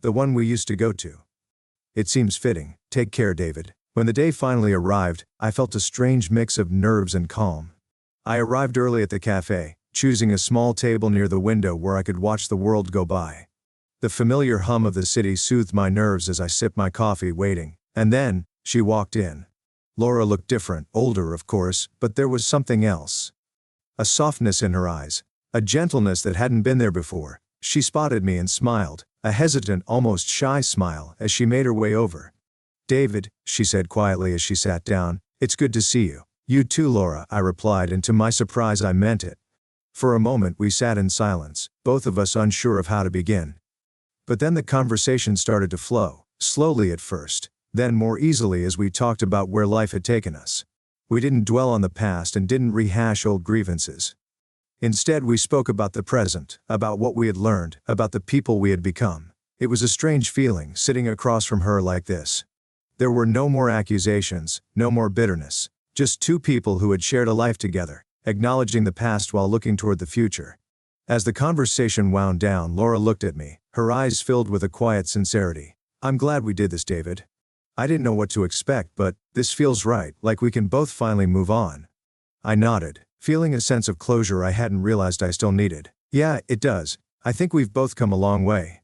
The one we used to go to. It seems fitting. Take care, David. When the day finally arrived, I felt a strange mix of nerves and calm. I arrived early at the cafe, choosing a small table near the window where I could watch the world go by. The familiar hum of the city soothed my nerves as I sipped my coffee waiting, and then, she walked in. Laura looked different, older of course, but there was something else. A softness in her eyes, a gentleness that hadn't been there before. She spotted me and smiled, a hesitant, almost shy smile as she made her way over. David, she said quietly as she sat down, it's good to see you. You too, Laura, I replied, and to my surprise I meant it. For a moment we sat in silence, both of us unsure of how to begin. But then the conversation started to flow, slowly at first, then more easily as we talked about where life had taken us. We didn't dwell on the past and didn't rehash old grievances. Instead, we spoke about the present, about what we had learned, about the people we had become. It was a strange feeling, sitting across from her like this. There were no more accusations, no more bitterness, just two people who had shared a life together, acknowledging the past while looking toward the future. As the conversation wound down, Laura looked at me, her eyes filled with a quiet sincerity. I'm glad we did this, David. I didn't know what to expect, but this feels right, like we can both finally move on. I nodded, feeling a sense of closure I hadn't realized I still needed. Yeah, it does. I think we've both come a long way.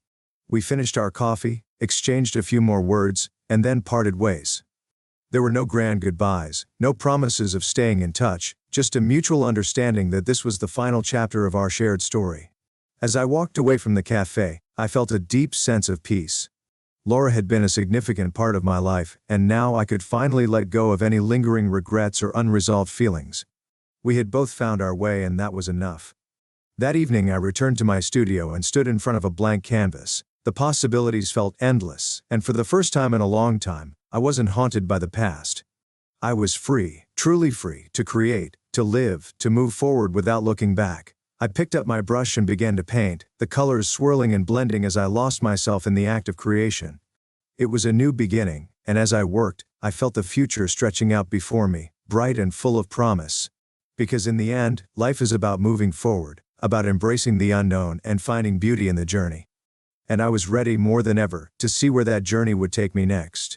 We finished our coffee, exchanged a few more words, and then parted ways. There were no grand goodbyes, no promises of staying in touch, just a mutual understanding that this was the final chapter of our shared story. As I walked away from the cafe, I felt a deep sense of peace. Laura had been a significant part of my life, and now I could finally let go of any lingering regrets or unresolved feelings. We had both found our way, and that was enough. That evening I returned to my studio and stood in front of a blank canvas. The possibilities felt endless, and for the first time in a long time, I wasn't haunted by the past. I was free, truly free, to create, to live, to move forward without looking back. I picked up my brush and began to paint, the colors swirling and blending as I lost myself in the act of creation. It was a new beginning, and as I worked, I felt the future stretching out before me, bright and full of promise. Because in the end, life is about moving forward, about embracing the unknown and finding beauty in the journey. And I was ready more than ever to see where that journey would take me next.